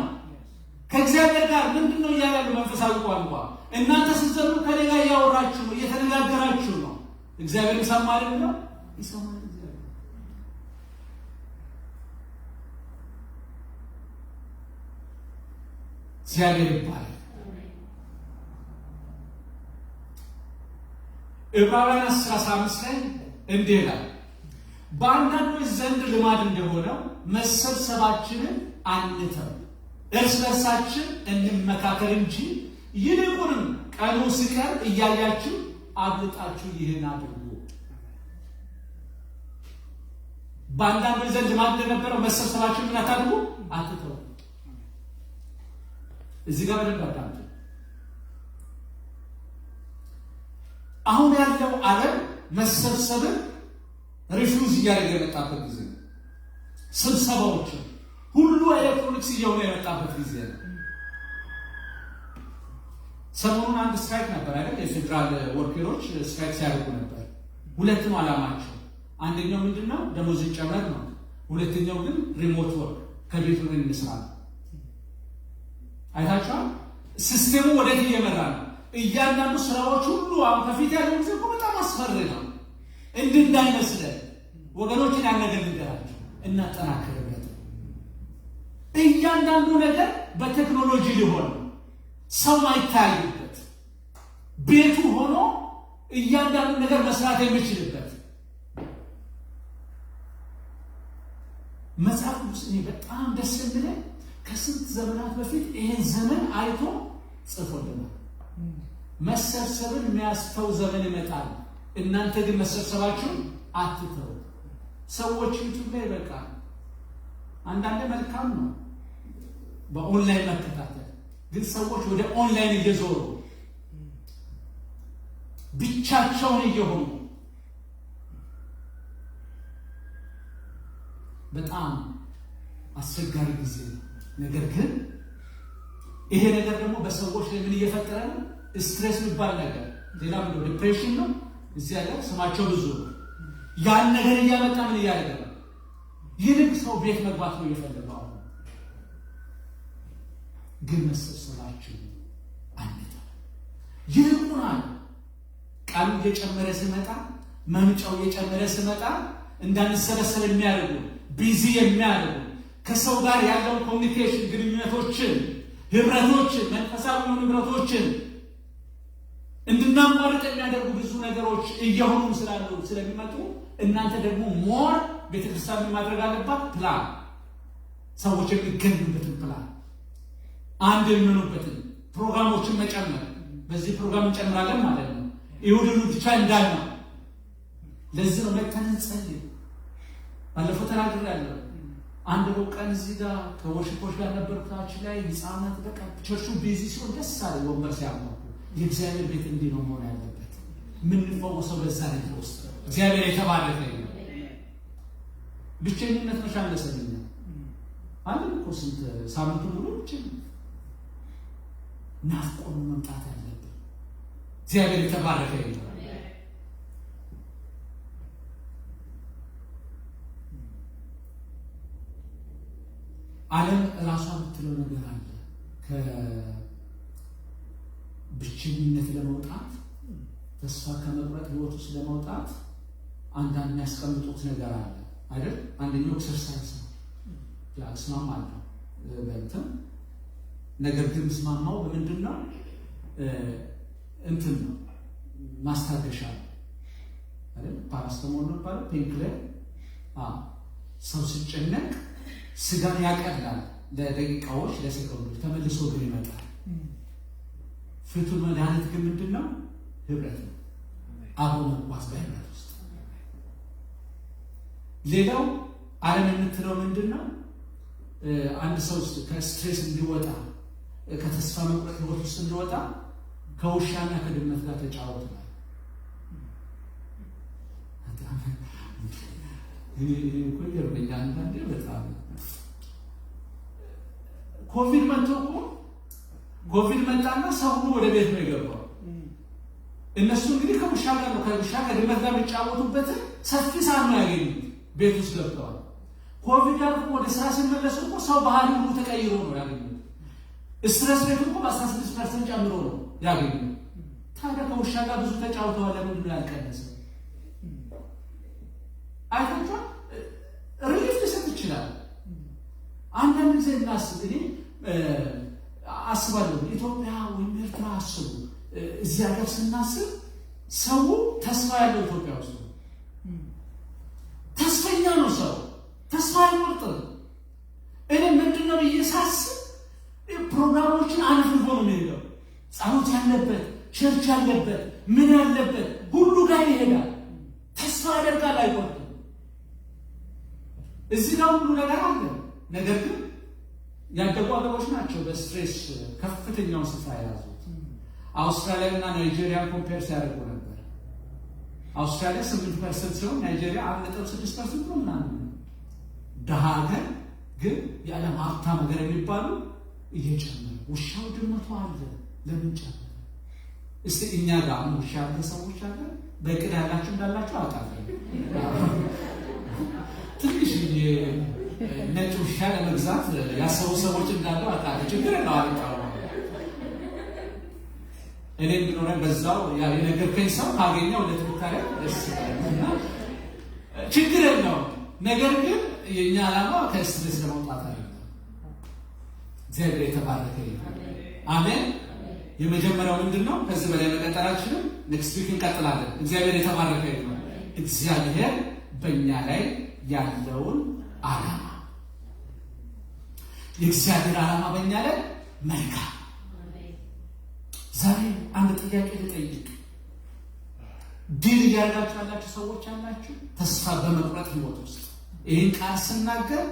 ከእግዚአብሔር ጋር። ምንድነው እያሉ መንፈሳዊ ቋንቋ እናንተ ስትዘምሩ ከሌላ እያወራችሁ ነው፣ እየተነጋገራችሁ ነው። እግዚአብሔር ይሰማል ነው ይሰማል። እግዚአብሔር ይባላል። ዕብራውያን 10:15 ላይ እንዲህ ይላል፣ በአንዳንዶች ዘንድ ልማድ እንደሆነው መሰብሰባችንን አንተው፣ እርስ በርሳችን እንመካከር እንጂ ይልቁንም ቀኑ ሲቀርብ እያያችሁ አብልጣችሁ ይህን አድርጉ። በአንዳንዶች ዘንድ ልማድ እንደነበረው መሰብሰባችንን ምን አታድርጉ? አትተው። እዚህ ጋር በደንብ አዳምጡ። አሁን ያለው ዓለም መሰብሰብን ሪፊውዝ እያደረገ የመጣበት ጊዜ ነው። ስብሰባዎችን ሁሉ ኤሌክትሮኒክስ እየሆነ የመጣበት ጊዜ ነው። ሰሞኑን አንድ ስትራይክ ነበር አይደል? የፌዴራል ወርከሮች ስትራይክ ሲያደርጉ ነበር። ሁለት ነው ዓላማቸው። አንደኛው ምንድነው? ደሞዝ ይጨመር ነው። ሁለተኛው ግን ሪሞት ወርክ ከቤት ሆነን እንስራ ነው። አይታችኋል? ሲስቴሙ ወዴት እየመራ ነው? እያንዳንዱ ስራዎች ሁሉ አሁን ከፊት ያለው ጊዜ በጣም አስፈሪ ነው። እንዳይመስለን ወገኖችን ያነገር ንገራቸው እናጠናክርበት። እያንዳንዱ ነገር በቴክኖሎጂ ሊሆን ሰው ማይታይበት ቤቱ ሆኖ እያንዳንዱ ነገር መስራት የሚችልበት መጽሐፍ ቅዱስ እኔ በጣም ደስ የሚለኝ ከስንት ዘመናት በፊት ይሄን ዘመን አይቶ ጽፎልናል። መሰብሰብን የሚያስተው ዘመን ይመጣል፣ እናንተ ግን መሰብሰባችሁን አትተው። ሰዎች ዩቲዩብ ላይ ይበቃል። አንዳንድ መልካም ነው በኦንላይን መከታተል፣ ግን ሰዎች ወደ ኦንላይን እየዞሩ ብቻቸውን እየሆኑ በጣም አስቸጋሪ ጊዜ ነው። ነገር ግን ይሄ ነገር ደግሞ በሰዎች ላይ ምን እየፈጠረ ነው? ስትሬስ የሚባል ነገር፣ ሌላ ምን ነው? ዲፕሬሽን ነው። እዚህ ያለ ስማቸው ብዙ ነው። ያን ነገር እያመጣ ምን እያደረገ ነው? ይልቅ ሰው ቤት መግባት ነው የፈለገው። ግን መሰብሰባችን አንተ ይልቁናል ቃሉ እየጨመረ ሲመጣ መምጫው እየጨመረ ሲመጣ እንዳንሰበሰብ የሚያደርጉ ቢዚ የሚያደርጉ ከሰው ጋር ያለው ኮሚኒኬሽን ግንኙነቶችን ህብረቶችን መንፈሳዊ ህብረቶችን እንድናቋርጥ የሚያደርጉ ብዙ ነገሮች እየሆኑ ስለሚመጡ እናንተ ደግሞ ሞር ቤተክርስቲያን ማድረግ አለባት ፕላን ሰዎች የሚገኙበትን ፕላን አንድ የሚሆኑበትን ፕሮግራሞችን መጨመር በዚህ ፕሮግራም እንጨምራለን ማለት ነው። ይሁን ብቻ እንዳልነው ለዚህ ነው መተንጸልይ ባለፈው ተናግሬያለሁ። አንድ ቀን እዚህ ጋር ከወሽፖች ጋር ነበርኩታች ላይ ህፃናት በቃ ቸርቹ ቢዚ ሲሆን ደስ አለ ወንበር ሲያሟቁ የእግዚአብሔር ቤት እንዲህ ነው መሆን ያለበት። ምን ፈወሰው በዛ ነገር ውስጥ እግዚአብሔር የተባረከ ይሁን። ብቸኝነት መሻለሰኛ አንድ እኮ ስንት ሳምንቱ ሙሉ ብቻዬን ናፍቆን መምጣት አለበት። እግዚአብሔር የተባረከ ይሁን። ዓለም ራሷ የምትለው ነገር አለ። ከብቸኝነት ለመውጣት ተስፋ ከመቁረጥ ህይወት ውስጥ ለመውጣት አንዳንድ የሚያስቀምጡት ነገር አለ አይደል? አንደኛው ኤክሰርሳይዝ ነው። እስማማለሁ በእንትን ነገር ግን እስማማው በምንድን ነው እንትን ነው ማስታገሻ አይደል? ፓራስታሞል ነው ባለ ፔንክለር ሰው ሲጨነቅ ስጋን ያቀላል ለደቂቃዎች ለሰከንዶች ተመልሶ ግን ይመጣል። ፍቱን መድኃኒት ግን ምንድን ነው? ህብረት ነው። አብሮ መጓዝ በህብረት ውስጥ። ሌላው ዓለም የምትለው ምንድን ነው? አንድ ሰው ከስትሬስ እንዲወጣ ከተስፋ መቁረጥ ህይወት ውስጥ እንዲወጣ ከውሻና ከድመት ጋር ተጫወት። አንዳንዴ በጣም ኮቪድ መጣና ሰው ሁሉ ወደ ቤት ነው የገባው። እነሱ እንግዲህ ከውሻ ከድመት ጋር የሚጫወቱበት ሰፊ ሰዓት ነው ያገኙት። ቤት ውስጥ ገብተዋል። ኮቪድ አልፎ ወደ ስራ ሲመለሱ እኮ ሰው ባህሪ ሁሉ ተቀይሮ ነው ያገኙት። ስትረስ ሬቱ እኮ በ16% ጨምሮ ነው ያገኙት። ታዲያ ከውሻ ጋር ብዙ ተጫውተዋል። ለምንድን ነው ያልቀነሰው? አይታችኋል? ሪሊፍ ሊሰጥ ይችላል። አንዳንድ ጊዜ እናስብ። እኔ አስባለሁ ኢትዮጵያ ወይም ኤርትራ አስቡ። እዚህ ሀገር ስናስብ ሰው ተስፋ ያለው ኢትዮጵያ ውስጥ ነው። ተስፈኛ ነው ሰው፣ ተስፋ አይቆርጥም። እኔ ምንድን ነው ብዬ ሳስብ ፕሮግራሞችን አነፍንፎ ነው የሚሄደው። ጸሎት ያለበት ቸርች ያለበት ምን ያለበት ሁሉ ጋር ይሄዳል። ተስፋ ያደርጋል፣ አይቆርጥም። እዚህ ጋር ሁሉ ነገር አለ። ነገር ግን ያደጉ ሀገሮች ናቸው በስትሬስ ከፍተኛውን ስፍራ የያዙት። አውስትራሊያ እና ናይጄሪያ ኮምፔር ሲያደርጉ ነበር። አውስትራሊያ 8% ሲሆን ናይጄሪያ 1.6% ነው ምናምን። ደሃ ሀገር ግን የዓለም ሀብታም ሀገር የሚባሉ እየጨመረ ውሻው ድመቱ አለ። ለምን ጨመረ? እስቲ እኛ ጋር ውሻ ያለ ሰዎች አለ በእቅድ ያላችሁ እንዳላችሁ አውቃለሁ። ትንሽ ነጭ ውሻ ለመግዛት ያሰቡ ሰዎች እንዳሉ አውቃለሁ። ችግር ነው አልቃው እኔ ብኖረን በዛው የነገርከኝ ሰው ካገኘው ለትክክል ችግር ነው። ነገር ግን የኛ ዓላማ ከስትሬስ ለመውጣት አይደለም። እግዚአብሔር የተባረከ ይሁን። አሜን። የመጀመሪያው ምንድነው? ከዚህ በላይ መቀጠላችንም ኔክስት ዊክ እንቀጥላለን። እግዚአብሔር የተባረከ ይሁን። እግዚአብሔር በእኛ ላይ ያለውን ዓላማ የእግዚአብሔር ዓላማ በእኛ ላይ መልካም። ዛሬ አንድ ጥያቄ ልጠይቅ። ድል እያደረጋችሁ ያላችሁ ሰዎች አላችሁ? ተስፋ በመቁረጥ ህይወት ውስጥ ይህን ቃል ስናገር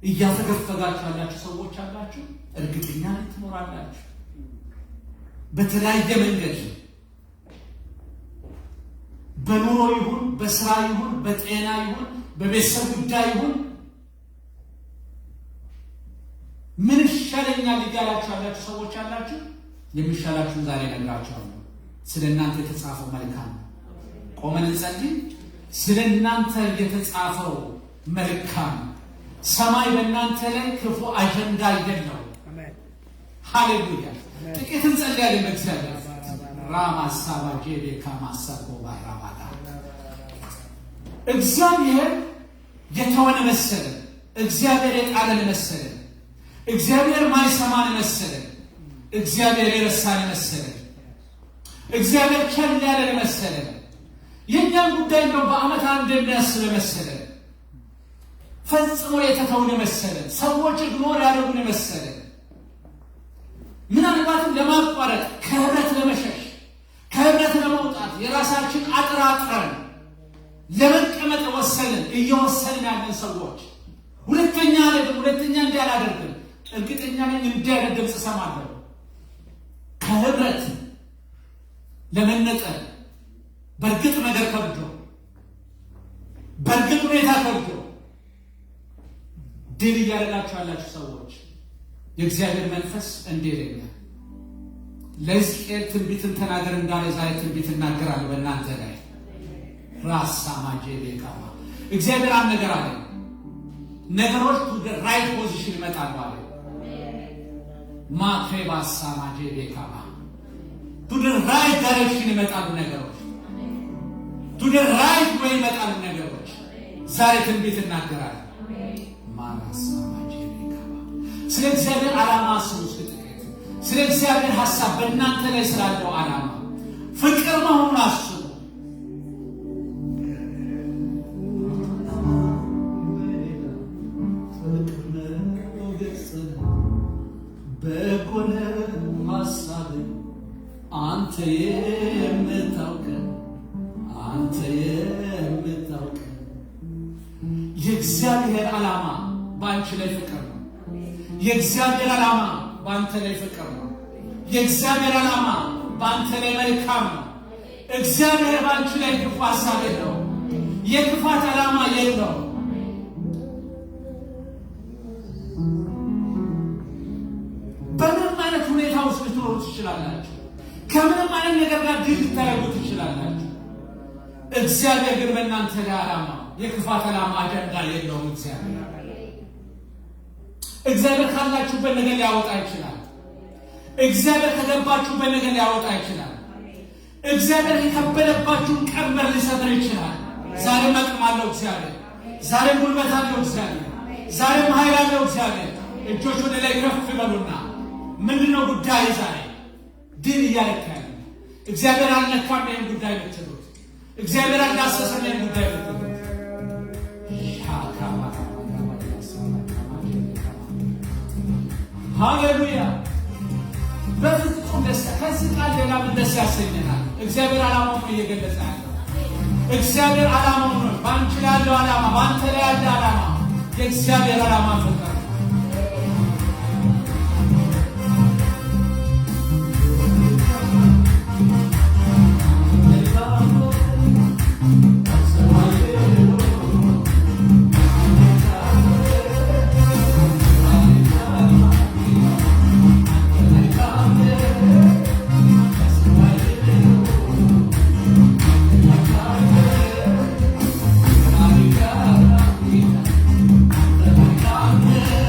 እያፈገፈጋችሁ ያላችሁ ሰዎች አላችሁ? እርግጠኛ ላይ ትኖራላችሁ። በተለያየ መንገድ በኑሮ ይሁን በስራ ይሁን በጤና ይሁን በቤተሰብ ጉዳይ ይሁን ምን ይሻለኛል እያላችሁ ያላችሁ ሰዎች አላችሁ? የሚሻላችሁን ዛሬ እነግራችኋለሁ። ስለ እናንተ የተጻፈው መልካም ነው። ቆመን እንጸልይ። ስለ እናንተ የተጻፈው መልካም። ሰማይ በእናንተ ላይ ክፉ አጀንዳ የለው። ሃሌሉያ። ጥቂት እንጸልያለን በእግዚአብሔር ራማሳባ ጄቤካ ማሳቆ ባራባዳ እግዚአብሔር የተወነ መሰለ፣ እግዚአብሔር የጣለን መሰለ፣ እግዚአብሔር ማይሰማን መሰለ፣ እግዚአብሔር የረሳን መሰለ፣ እግዚአብሔር ቸል ያለን መሰለ፣ የኛን ጉዳይ ነው በአመት አንድ የሚያስብ መሰለ፣ ፈጽሞ የተተውን መሰለ፣ ሰዎች ኢግኖር ያደረጉን መሰለ፣ ምናልባትም ለማቋረጥ ከህብረት ለመሸሽ ከህብረት ለመውጣት የራሳችን አጥራጥረን ለመቀመጥ ወሰንን እየወሰንን ያለን ሰዎች ሁለተኛ እንዳላደርግም እርግጠኛ ነኝ እንዲያደርግ ድምፅ ሰማለሁ። ከህብረት ለመነጠል በእርግጥ ነገር ከብዶ በእርግጥ ሁኔታ ከብዶ ድል እያደረጋችሁ ያላችሁ ሰዎች የእግዚአብሔር መንፈስ እንዲህ ይለኛል፣ ለሕዝቅኤል ትንቢትን ተናገር እንዳለ ዛሬ ትንቢት እናገራለሁ በእናንተ ላይ። ራሳ ማጄ ቤካማ እግዚአብሔር አንድ ነገር አለ። ነገሮች ወደ ራይት ፖዚሽን ይመጣሉ አለ። ማክሬባሳ ማጄ ቤካማ ወደ ራይት ዳይሬክሽን ይመጣሉ ነገሮች፣ ወደ ራይት ወይ ይመጣሉ ነገሮች። ዛሬ ትንቢት እናገራለሁ። ማራሳ ማጄ ቤካማ ስለ እግዚአብሔር ዓላማ አስቡ። ስለ እግዚአብሔር ሐሳብ በእናንተ ላይ ስላለው ዓላማ ፍቅር መሆኑን አስቡ። በጎነ ሐሳብ አንተ የምታውቅ የእግዚአብሔር ዓላማ በአንቺ ላይ ፍቅር ነው። የእግዚአብሔር ዓላማ በአንተ ላይ ፍቅር ነው። የእግዚአብሔር ዓላማ በአንተ ላይ መልካም ነው። እግዚአብሔር በአንቺ ላይ ክፉ ሐሳብ የለው፣ የክፋት ዓላማ የለው። በምንም አይነት ሁኔታ ውስጥ ልትኖሩ ትችላላችሁ። ከምንም አይነት ነገር ጋር ድል ልታደርጉ ትችላላችሁ። እግዚአብሔር ግን በእናንተ ላይ ዓላማ የክፋት ዓላማ አጀንዳ የለውም። እግዚአብሔር ካላችሁበት ነገር ሊያወጣ ይችላል። እግዚአብሔር ከገባችሁበት ነገር ሊያወጣ ይችላል። እግዚአብሔር የከበደባችሁን ቀንበር ሊሰብር ይችላል። ዛሬም አቅም አለው እግዚአብሔር። ዛሬም ጉልበት አለው እግዚአብሔር። ዛሬም ኃይል አለው እግዚአብሔር። እጆች ወደ ላይ ከፍ ይበሉና ምንድነው ጉዳይ? ዛሬ ድል እያለካል እግዚአብሔር አልነካም ይህን ጉዳይ ብትሉት፣ እግዚአብሔር አልዳሰሰም ይህን ጉዳይ ብትሉት፣ ሃሌሉያ በፍጹም ደስታ። ከዚህ ቃል ሌላ ምን ደስ ያሰኘናል? እግዚአብሔር ዓላማውን እየገለጸ ያለው እግዚአብሔር ዓላማው ነው። በአንቺ ላይ ያለው ዓላማ፣ በአንተ ላይ ያለ ዓላማ የእግዚአብሔር ዓላማ ፍቅር Yeah.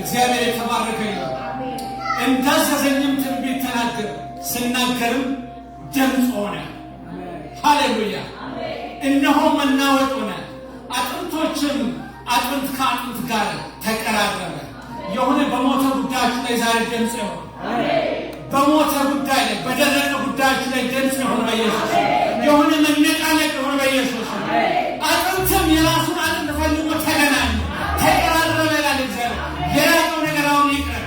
እግዚአብሔር የተባረከ ይሁን። እንዳዘዘኝም ትንቢት ተናገር፣ ስናገርም ድምፅ ሆነ። ሃሌሉያ! እነሆ መናወጥ ሆነ፣ አጥንቶችም አጥንት ከአጥንት ጋር ተቀራረበ። የሆነ በሞተ ጉዳያችሁ ላይ ዛሬ ድምፅ ይሆን። በሞተ ጉዳይ ላይ፣ በደረቀ ጉዳያችሁ ላይ ድምፅ ይሆን በኢየሱስ። የሆነ መነቃነቅ ይሆን በኢየሱስ። አጥንትም የራሱን አጥንት ፈልጎ ተገናኘ፣ ተቀራረበ ይላል እግዚአብሔር። የራቀው ነገር አሁን ይቅር።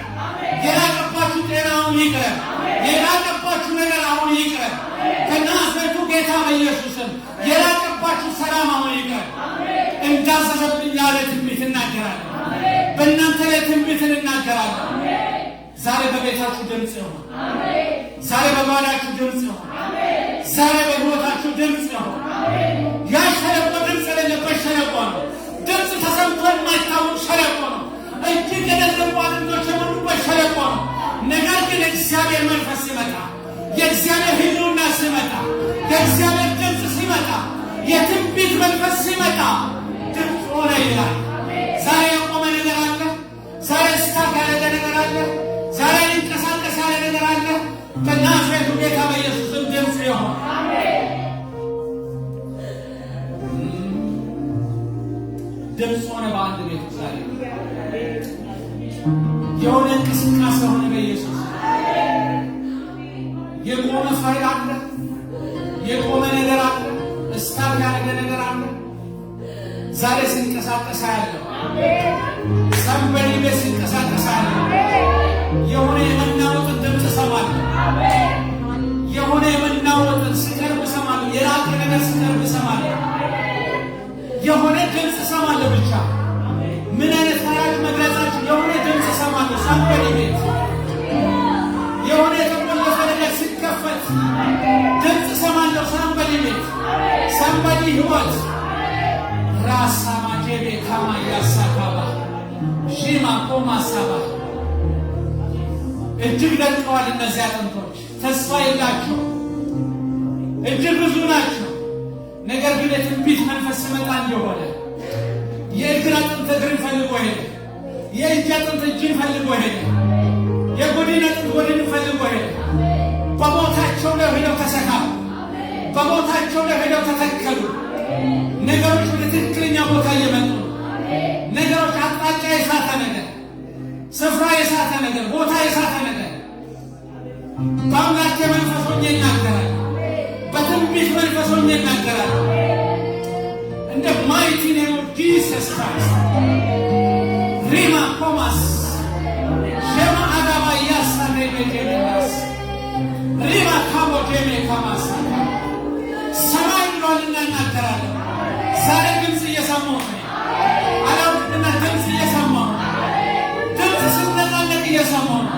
የራቀባችሁ ጤና አሁን ይቅር። የራቀባችሁ ነገር አሁን ይቅር። ከናዝሬቱ ጌታ በኢየሱስም የራቀባችሁ ሰላም አሁን ይቅር። እንዳዘዘብኝ ያለ ትንቢት እናገራለሁ። በእናንተ ላይ ትንቢትን እናገራለሁ። ዛሬ በቤታችሁ ድምፅ ይሁን። ዛሬ በጓዳችሁ ድምፅ ይሁን። ዛሬ በሕይወታችሁ ድምፅ ይሁን። ያ ሸለቆ ድምፅ የሌለበት ሸለቆ ነው። ድምፅ ተሰምቶ የማይታወቅ ሸለቆ ነው። እጅግ የደረቁ አጥንቶች የሞሉበት ሸለቆ ነው። ነገር ግን የእግዚአብሔር መንፈስ ሲመጣ፣ የእግዚአብሔር ሕልውና ሲመጣ፣ የእግዚአብሔር ድምፅ ሲመጣ፣ የትንቢት መንፈስ ሲመጣ ድምፅ ሆነ ይላል። ዛሬ የቆመ ነገር አለ። ዛሬ ስታክ ያለ ነገር አለ። ዛሬ ሊንቀሳቀስ ያለ ነገር አለ። በናዝሬቱ ጌታ በኢየሱስም ድምፅ ይሆን። ድምፅ ሆነ በአንድ ቤት ዛሬ የሆነ እንቅስቃሴ ሆነ በኢየሱስ። የቆመ ፋይል አለ። የቆመ ነገር አለ። ስታክ ያለ ነገር አለ። ዛሬ ሲንቀሳቀስ ያለው ሰንበዲ ቤት ሲንቀሳቀስ ያለው የሆነ የመናወጥን ድምፅ እሰማለሁ። የሆነ የመናወጥን ሲቀርብ እሰማለሁ። የራቀ ነገር ሲቀርብ እሰማለሁ። የሆነ ድምፅ እሰማለሁ። ብቻ ምን አይነት ታሪክ መግለጻችሁ? የሆነ ድምፅ እሰማለሁ። ሰንበዲ ቤት የሆነ የተቆለፈ ነገር ሲከፈት ድምፅ እሰማለሁ። ሰንበዲ ቤት፣ ሰንበዲ ህይወት ራሳ ማጀቤ ካማ ያሳካባ ሺማ ኮማሳባ እጅግ ደርቀዋል። እነዚህ አጥንቶች ተስፋ የላቸው፣ እጅግ ብዙ ናቸው። ነገር ግን የትንቢት መንፈስ ሲመጣ እንደሆነ የእግር አጥንት እግርን ፈልጎ ሄደ። የእጅ አጥንት እጅን ፈልጎ ሄደ። የጎድን አጥንት ጎድንን ፈልጎ ሄደ። በቦታቸው ላይ ሄደው ተሰካሉ። በቦታቸው ላይ ሄደው ተተከሉ። ነገሮች ወደ ትክክለኛ ቦታ እየመጡ ነው። ነገሮች አቅጣጫ የሳተ ነገር፣ ስፍራ የሳተ ነገር፣ ቦታ የሳተ ነገር በአምላክ መንፈስ ሆኜ ይናገራል። በትንቢት መንፈስ ሆኜ ይናገራል። እንደ ማይቲ ኔም ኦፍ ጂሰስ ክራይስት ሪማ ኮማስ ሸማ አዳባ ያሳነ ቤቴናስ ሪማ ካቦ ጄሜ ካማስ ሰማይ ብሏልና እናገራለሁ። ዛሬ ድምፅ እየሰማሁ ነው። አላውቅና ድምፅ እየሰማሁ ነው። ድምፅ ሲነቃነቅ እየሰማሁ ነው።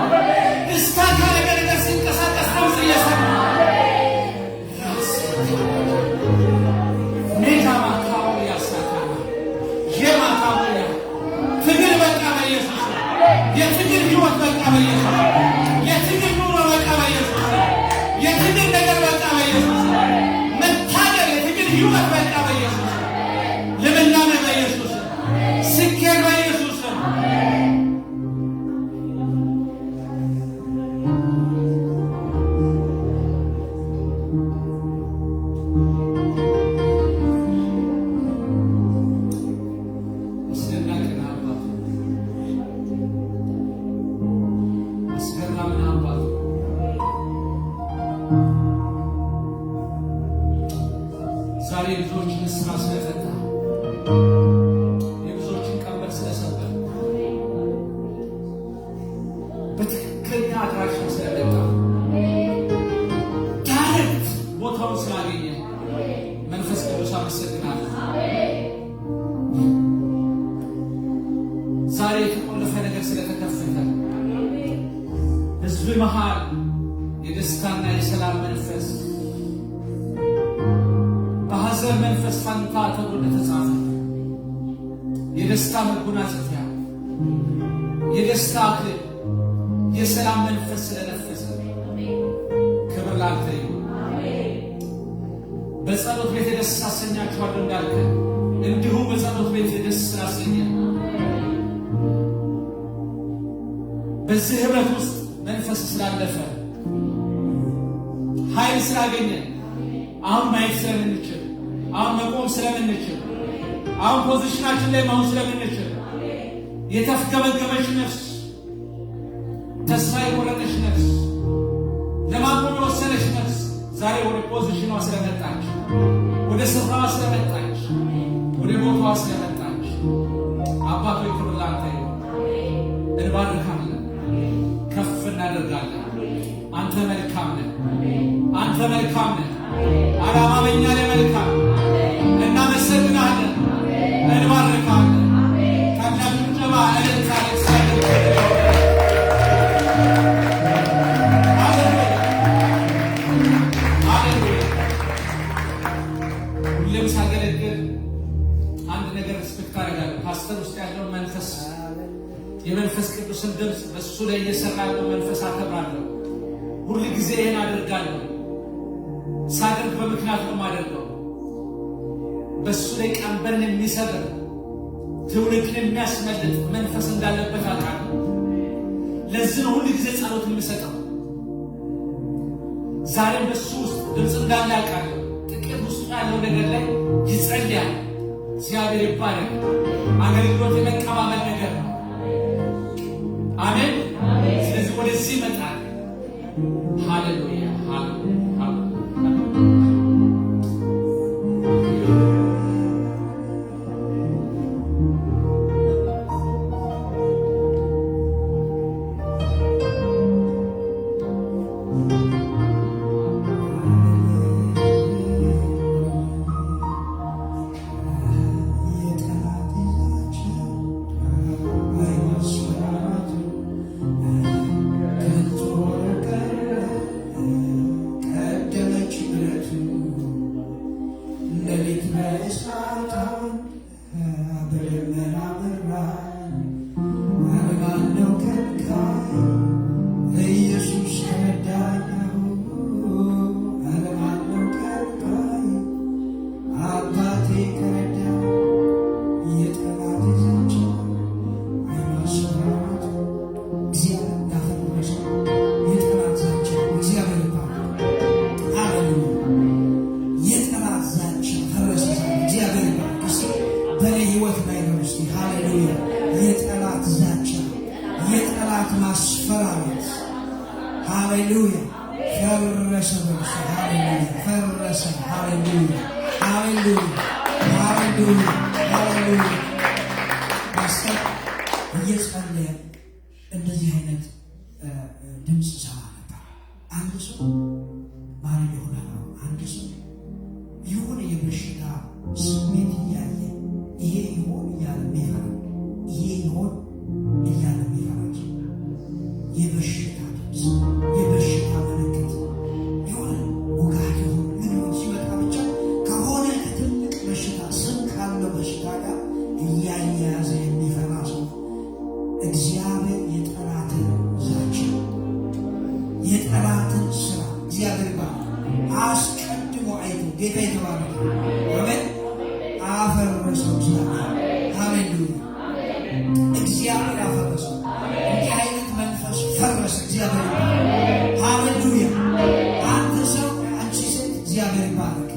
እስታካ ነገር ሲንቀሳቀስ ድምፅ እየሰማሁ ነው። ኔታማ ካቦ ያሳካና የማካቦያ ትግል በቃ በኢየሱስ። የትግል ሕይወት በቃ በኢየሱስ። የትግል ኑሮ በቃ በኢየሱስ። የትግል ነገር በቃ በኢየሱስ። መታገል የትግል ሕይወት በቃ በኢየሱስ። ልምላሜ በኢየሱስ። ስኬት በኢየሱስ። ዛሬ ብዙዎችን እስራ ስለፈታ፣ የብዙዎችን ቀንበር ስለሰበር፣ በትክክለኛ አድራሻ ስለመጣ፣ ዳይሬክት ቦታውን ስላገኘ መንፈስ ቅዱስ አመሰግናለሁ። ዛሬ የተቆለፈ ነገር ስለተከፈተ ሕዝብ መሃል የደስታና የሰላም መንፈስ በሐዘን መንፈስ ፋንታ ተብሎ እንደተጻፈ የደስታ መጎናጸፊያ፣ የደስታ አክሊል፣ የሰላም መንፈስ ስለነፈሰ ክብር ላንተ ይሁን። በጸሎት ቤት ደስ አሰኛችኋለሁ እንዳልከ እንዲሁ በጸሎት ቤት ደስ ስላሰኘ በዚህ ህብረት ውስጥ መንፈስ ስላለፈ ኃይል ስላገኘ አሁን ማየት ስለምንችል፣ አሁን መቆም ስለምንችል፣ አሁን ፖዚሽናችን ላይ መሆን ስለምንችል የተፍገመገመች ነፍስ፣ ተስፋ የቆረጠች ነፍስ፣ ለማቆም የወሰነች ነፍስ ዛሬ ወደ ፖዚሽኗ ስለመጣች፣ ወደ ስፍራዋ ስለመጣች፣ ወደ ቦታዋ ስለመጣች አባቶ ክብር ላንተ ይሁን። እንባርካለን፣ ከፍ እናደርጋለን። አንተ መልካም ነህ፣ አንተ መልካም ነህ። ዓላማ በእኛ ላይ መልካም። እናመሰግናለን፣ እንባርካለን። ታላቅ ጭብጨባ እልልታ ሁሌም ሳገለግል አንድ ነገር ሪስፔክት አደርጋለሁ። ፓስተር ውስጥ ያለው መንፈስ የመንፈስ ቅዱስን ድምፅ በእሱ ላይ እየሰራ ያለው መንፈስ አከብራለሁ። ሁል ጊዜ ይህን አደርጋለሁ። ሳደርግ በምክንያት ነው የማደርገው። በእሱ ላይ ቀንበርን የሚሰብር ትውልድን የሚያስመልጥ መንፈስ እንዳለበት አውቃለሁ። ለዚህ ነው ሁል ጊዜ ጸሎት የሚሰጠው። ዛሬም በእሱ ውስጥ ድምፅ እንዳለ አውቃለሁ። ጥቂት ውስጡ ያለው ነገር ላይ ይጸልያል። እግዚአብሔር ይባረክ። አገልግሎት የመቀባበል ነገር ነው። አሜን። ስለዚህ ወደዚህ ይመጣል። ሃሌሉያ ማስፈራራት ሃሌሉያ ፈረሰ በርሱ ሃሌሉያ ፈረሰ ሃሌሉያ ሃሌሉያ ሃሌሉያ ሃሌሉያ ማስተር እየጸለየ እንደዚህ አይነት ድምፅ ሰማ ነበር። አንድ ሰው ማለት ይሆናል። አንድ ሰው የሆነ የበሽታ ስሜት እያየ ይሄ ይሆን እያለ ሚፈራ ይሄ ይሆን እያለ ሚፈራ የበሽታ ድምፅ የበሽታ ምልክት የሆነ ውጋት የሆነ ምን ሲመጣ ብቻ ከሆነ ከትልቅ በሽታ ስም ካለው በሽታ ጋር እያያያዘ የሚፈራ ሰው እግዚአብሔር የጠላትን ዛቻ የጠላትን ስራ እግዚአብሔር አስቀድሞ አይቶ ጌታ የተባረከ አሜን አፈረሰው። እግዚአብሔር ሃሌሉያ እግዚአብሔር አፈረሰው። እንዲህ አይነት መንፈስ ፈረሰ። እግዚአብሔር ሃሌሉያ። አንተ ሰው አንቺ ሴት እግዚአብሔር ይባረክ።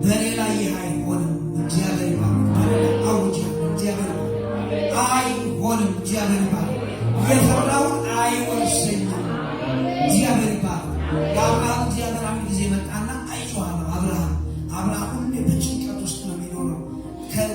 በሌላ ይህ አይሆንም። እግዚአብሔር ይባረክ። በሌላ አውጅ እግዚአብሔር አይሆንም። እግዚአብሔር ይባረክ። የፈራውን አይወርሰኝም። እግዚአብሔር ይባረክ። የአብርሃም እግዚአብሔር አንድ ጊዜ መጣና አይቼዋለሁ። አብርሃም ሁሌ በጭንቀት ውስጥ ነው የሚኖረው።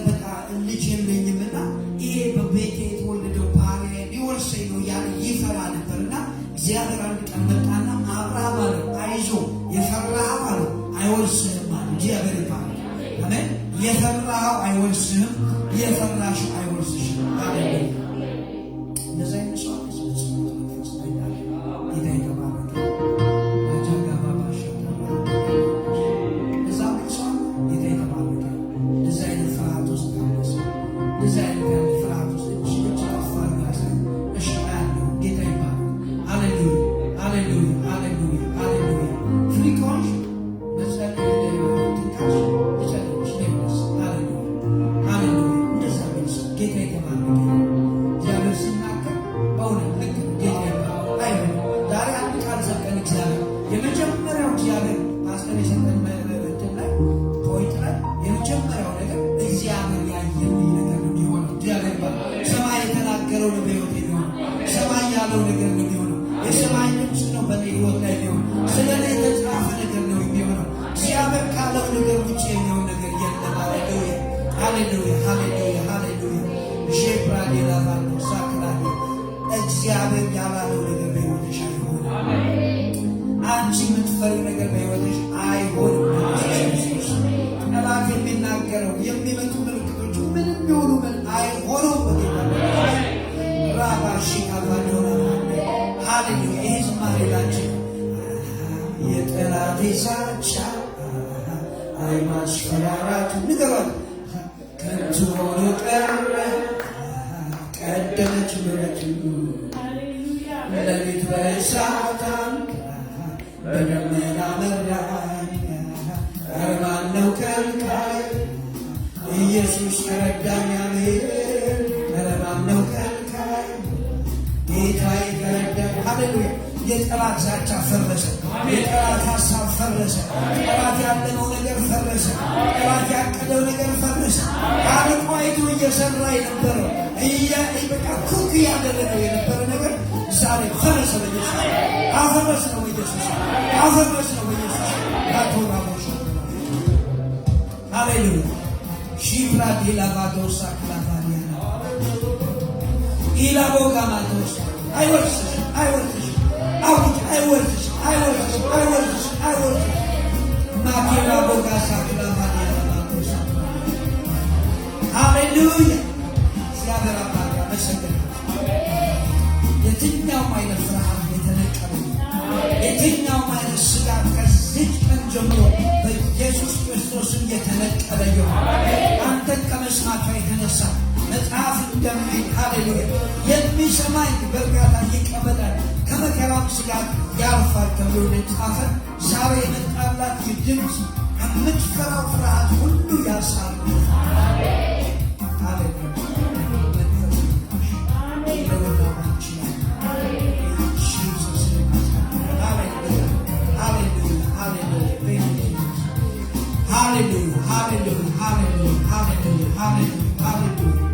በቃ ልጅ የለኝምና ይሄ በቤቴ የተወለደው ባሪያ ሊወርሰኝ ነው እያለ ይፈራ ነበርና እግዚአብሔር አንድ ቀን መጣና አብርሃም አለ አይዞህ የፈራኸው አለ አይወርስህም አለ። እግዚአብሔር ይባረክ። አሜን። የፈራኸው አይወርስህም፣ የፈራሽው አይወርስሽም። ሃሌሉያ። እንደዛ ይመስላል። እንደዛ አይነት ፍርሃት ውስጥ እንደዛ አይነት ጌታ የተባረከ እግዚአብሔር ሲናገር በእውነት ልክ ጌታ አይሆንም። ዛሬ አንድ ቃል ሰጠን እግዚአብሔር። የመጀመሪያው እግዚአብሔር ፓስተር የሰጠን እንትን ላይ ፖይንት ላይ የመጀመሪያው ነገር እግዚአብሔር ያየልኝ ነገር ነው የሚሆነው። እግዚአብሔር ሰማይ የተናገረው ነው በሕይወቴ የሚሆነው። ሰማይ ያለው ነገር ነው የሚሆነው። የሰማይ ድምፅ ነው በእኔ ሕይወት ላይ የሚሆነው። ስለ እኔ የተጻፈ ነገር ነው የሚሆነው። እግዚአብሔር ካለው ነገር ውጭ የሚሆን ነገር የለም። ሃሌሉያ ሃሌሉያ ሃሌሉያ ሃሌሉያ ሼፕራዲላቫኖ ሳክራዲ እግዚአብሔር ያላለው ነገር በሕይወትሽ አይሆንም። አንቺ የምትፈሪው ነገር በሕይወትሽ አይሆንም። ጠላት የሚናገረው የሚመጡ ምልክቶች ምንም ቢሆኑ ምን አይሆኑም። ራባሺ ካባዶና ሃሌሉያ። ይሄ ዝማሬ ላንቺ የጠላቴ ዛቻ አይማስፈራራቱ ንገሯት ከንቱ ሆኖ ቀረ ቀደመች ምሕረቱ ሌሊት በእሳት በደመና መራኝ። ኧረ ማነው ከልካይ ኢየሱስ የረዳኝ አሜን። ኧረ ማነው ከልካይ ጌታዬ ከረዳኝ። ሃሌሉያ። የጠላት ዛቻ ፈረሰ። የጠላት ሀሳብ ፈረሰ። ጠላት ያለነው ነገር ፈረሰ። ጠላት ያቀደው ነገር ፈረሰ። አልቆ አይቶ እየሰራ የነበረው በቃ ኩክ ያደረገው የነበረ ነገር ዛሬ ፈረሰ በኢየሱስ አፈረስ ነው በኢየሱስ አፈረስ ነው በኢየሱስ አቶራቦሽ ሃሌሉያ ሺፕራ ዲላቫዶሳ ክላቫኒያ ኢላቦጋማቶስ አይወርስሽ አይወርስሽ አውጅ አይወርስሽ አይወርስሽ አይወርስሽ አይወርስሽ ማኪላ ቦጋሳ ክላቫኒያ ማቶስ ሃሌሉያ እግዚአብሔር አምላክ ያመሰግናል። የትኛውም አይነት ፍርሃት የተነቀለ የትኛውም አይነት ስጋት ከዚህ ቀን ጀምሮ በኢየሱስ ክርስቶስም የተነቀለ ይሁን። አንተን ከመስማቷ የተነሳ መጽሐፍ እንደሚል ሃሌሉያ የሚሰማኝ በእርጋታ ይቀበላል ከመከራም ስጋት ያርፋል ተብሎ የተጻፈ ዛሬ የመጣላት ድምፅ ከምትፈራው ፍርሃት ሁሉ ያሳል። Hallelujah, hallelujah, hallelujah, hallelujah, hallelujah, hallelujah.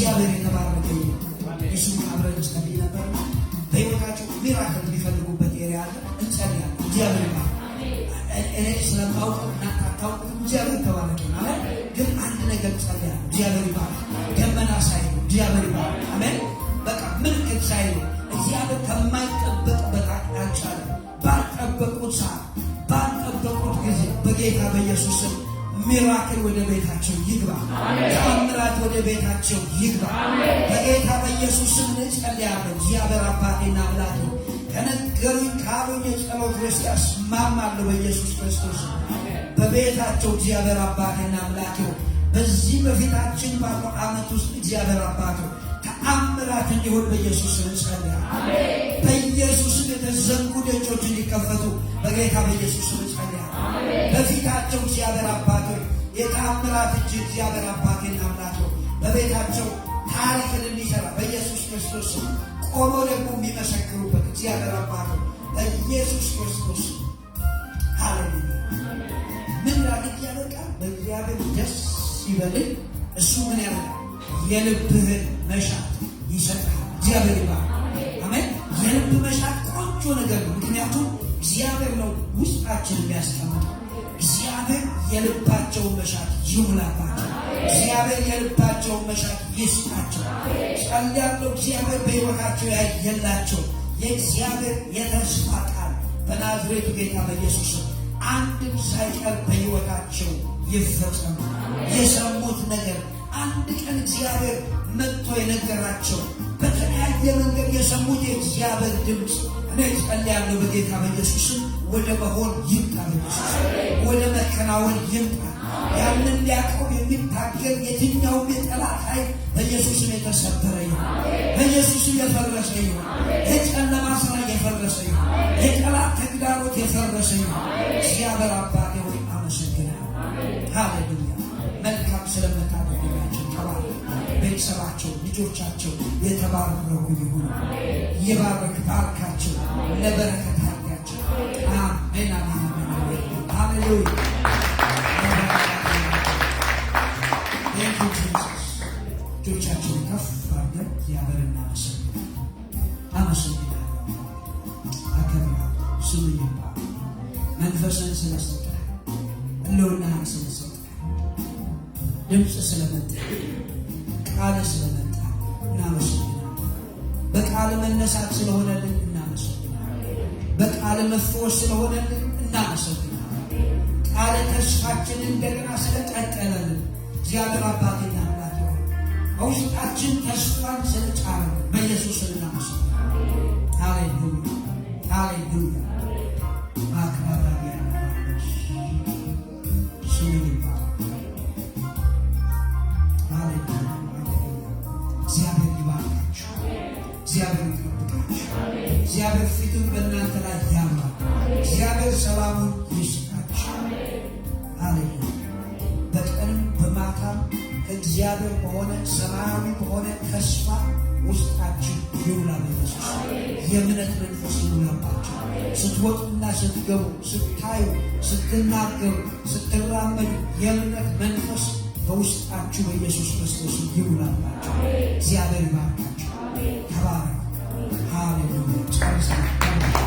እግዚአብሔር የተባረከ እሱ አብረን እንጸልይ ነበር። በሕይወታችሁ ሚራክል የሚፈልጉበት ኤሪያ አለ። እንጸልያለን። እግዚአብሔር ይባርክ። እኔ ስለማውቅ እናንተ አታውቁም። እግዚአብሔር የተባረከ ማለት ግን አንድ ነገር እንጸልያለን። እግዚአብሔር ይባርክ። ደመና ሳይሉ እግዚአብሔር ይባርክ። አሜን። በቃ ምልክት ሳይሉ እግዚአብሔር ከማይጠበቅበት አቅጣጫ ባልጠበቁት ሰዓት ባልጠበቁት ጊዜ በጌታ በኢየሱስ ስም ሚራክል ወደ ቤታቸው ይግባ። ተአምራት ወደ ቤታቸው ይግባ። በጌታ በኢየሱስ ስም እንጸልያለን። እግዚአብሔር አባቴና አምላኬ ከነገሩኝ ካሉኝ የጸሎት ርዕስ እስማማለሁ። በኢየሱስ ክርስቶስ በቤታቸው እግዚአብሔር አባቴና አምላኬ በዚህ በፊታችን ባለው ዓመት ውስጥ እግዚአብሔር አባቴ ተአምራት እንዲሆን በኢየሱስ ስም እንጸልያለን። በኢየሱስ ስም የተዘጉ ደጆች እንዲከፈቱ በጌታ በኢየሱስ ስም እንጸልያለን። በፊታቸው እግዚአብሔር አባቴ የተአምራት እጅ እግዚአብሔር አባቴና አምላኬ በቤታቸው ታሪክን እንዲሰራ በኢየሱስ ክርስቶስ ቆሞ ደግሞ የሚመሰክሩበት እግዚአብሔር አባቴ በኢየሱስ ክርስቶስ ሃሌሉያ። ምን ላድርግ ያበቃል። በእግዚአብሔር ደስ ይበልን። እሱ ምን ያደርጋል? የልብህን መሻት ይሰጣል። እግዚአብሔር ይባርክ። አሜን። የልብ መሻት ቆንጆ ነገር ነው። ምክንያቱም እግዚአብሔር ነው ውስጣችን የሚያስቀምጠው። እግዚአብሔር የልባቸውን መሻት ይሙላባቸው። እግዚአብሔር የልባቸውን መሻት ይስጣቸው። ጸልያለሁ። እግዚአብሔር በሕይወታቸው ያየላቸው የእግዚአብሔር የተስፋ ቃል በናዝሬቱ ጌታ በኢየሱስ አንድም ሳይቀር በሕይወታቸው ይፈጸም። የሰሙት ነገር አንድ ቀን እግዚአብሔር መጥቶ የነገራቸው በተለያየ መንገድ የሰሙት የእግዚአብሔር ድምፅ እኔ ጸልያለሁ በጌታ በኢየሱስ ወደ መሆን ይምጣ። በኢየሱስ ወደ መከናወን ይምጣ። ያንን ሊያቆም የሚታገል የትኛውም የጠላት ኃይል በኢየሱስ የተሰበረ ይሁን። በኢየሱስ የፈረሰ ይሁን። የጨለማ ሥራ የፈረሰ ይሁን። የጠላት ተግዳሮት የፈረሰ ይሁን። እግዚአብሔር አባቴ ሆይ አመሰግናለሁ። ሃሌሉያ። መልካም ስለምታደርጋቸው ተባረክ። ቤተሰባቸው፣ ልጆቻቸው የተባረኩ ይሁኑ። ይባርክ፣ ባርካቸው፣ ለበረከት አድርጋቸው። አሜን፣ አሜን፣ አሜን። ሃሌሉያ። Thank you, Jesus. እጆቻችንን ከፍ አድርገን እግዚአብሔርን እናመሰግናለን። አመሰግናለሁ፣ አከብራለሁ። ስሙ ይባረክ። መንፈስን ስለሰጠህ፣ ሕልውናህን ስለሰጠህ፣ ድምፅ ስለመጣ፣ ቃል ስለመጣ እናመሰግናለን። በቃል መነሳት ስለሆነልን እናመሰግናለን። በቃል መፈወስ ስለሆነልን እናመሰግናለን። ቃል ተስፋችንን እንደገና ስለቀጠለልን እግዚአብሔር አባቴና እናቴ ሆይ በውስጣችን ተስፋን ስለጫረ በኢየሱስ እናመሰግናለን። ሃሌሉያ፣ ሃሌሉያ። ማክራራቢያ ስሙ ይባረክ። ሃሌሉያ፣ እግዚአብሔር ይባርካችሁ። እግዚአብሔር ይጠብቃችሁ። እግዚአብሔር ፊቱን በእናንተ ላይ ያብራ። እግዚአብሔር ሰላሙን ይስጣችሁ። ሃሌሉያ። በቀንም በማታም እግዚአብሔር በሆነ ሰማያዊ በሆነ ተስፋ ውስጣችሁ ይውላ። በኢየሱስ የእምነት መንፈስ ይውላባችሁ። ስትወጡና ስትገቡ፣ ስታዩ፣ ስትናገሩ፣ ስትራመዱ የእምነት መንፈስ በውስጣችሁ በኢየሱስ ክርስቶስ ይውላባችሁ። እግዚአብሔር ይባርካችሁ። ተባረኩ። ሃሌሉያ። ጨርሰናል።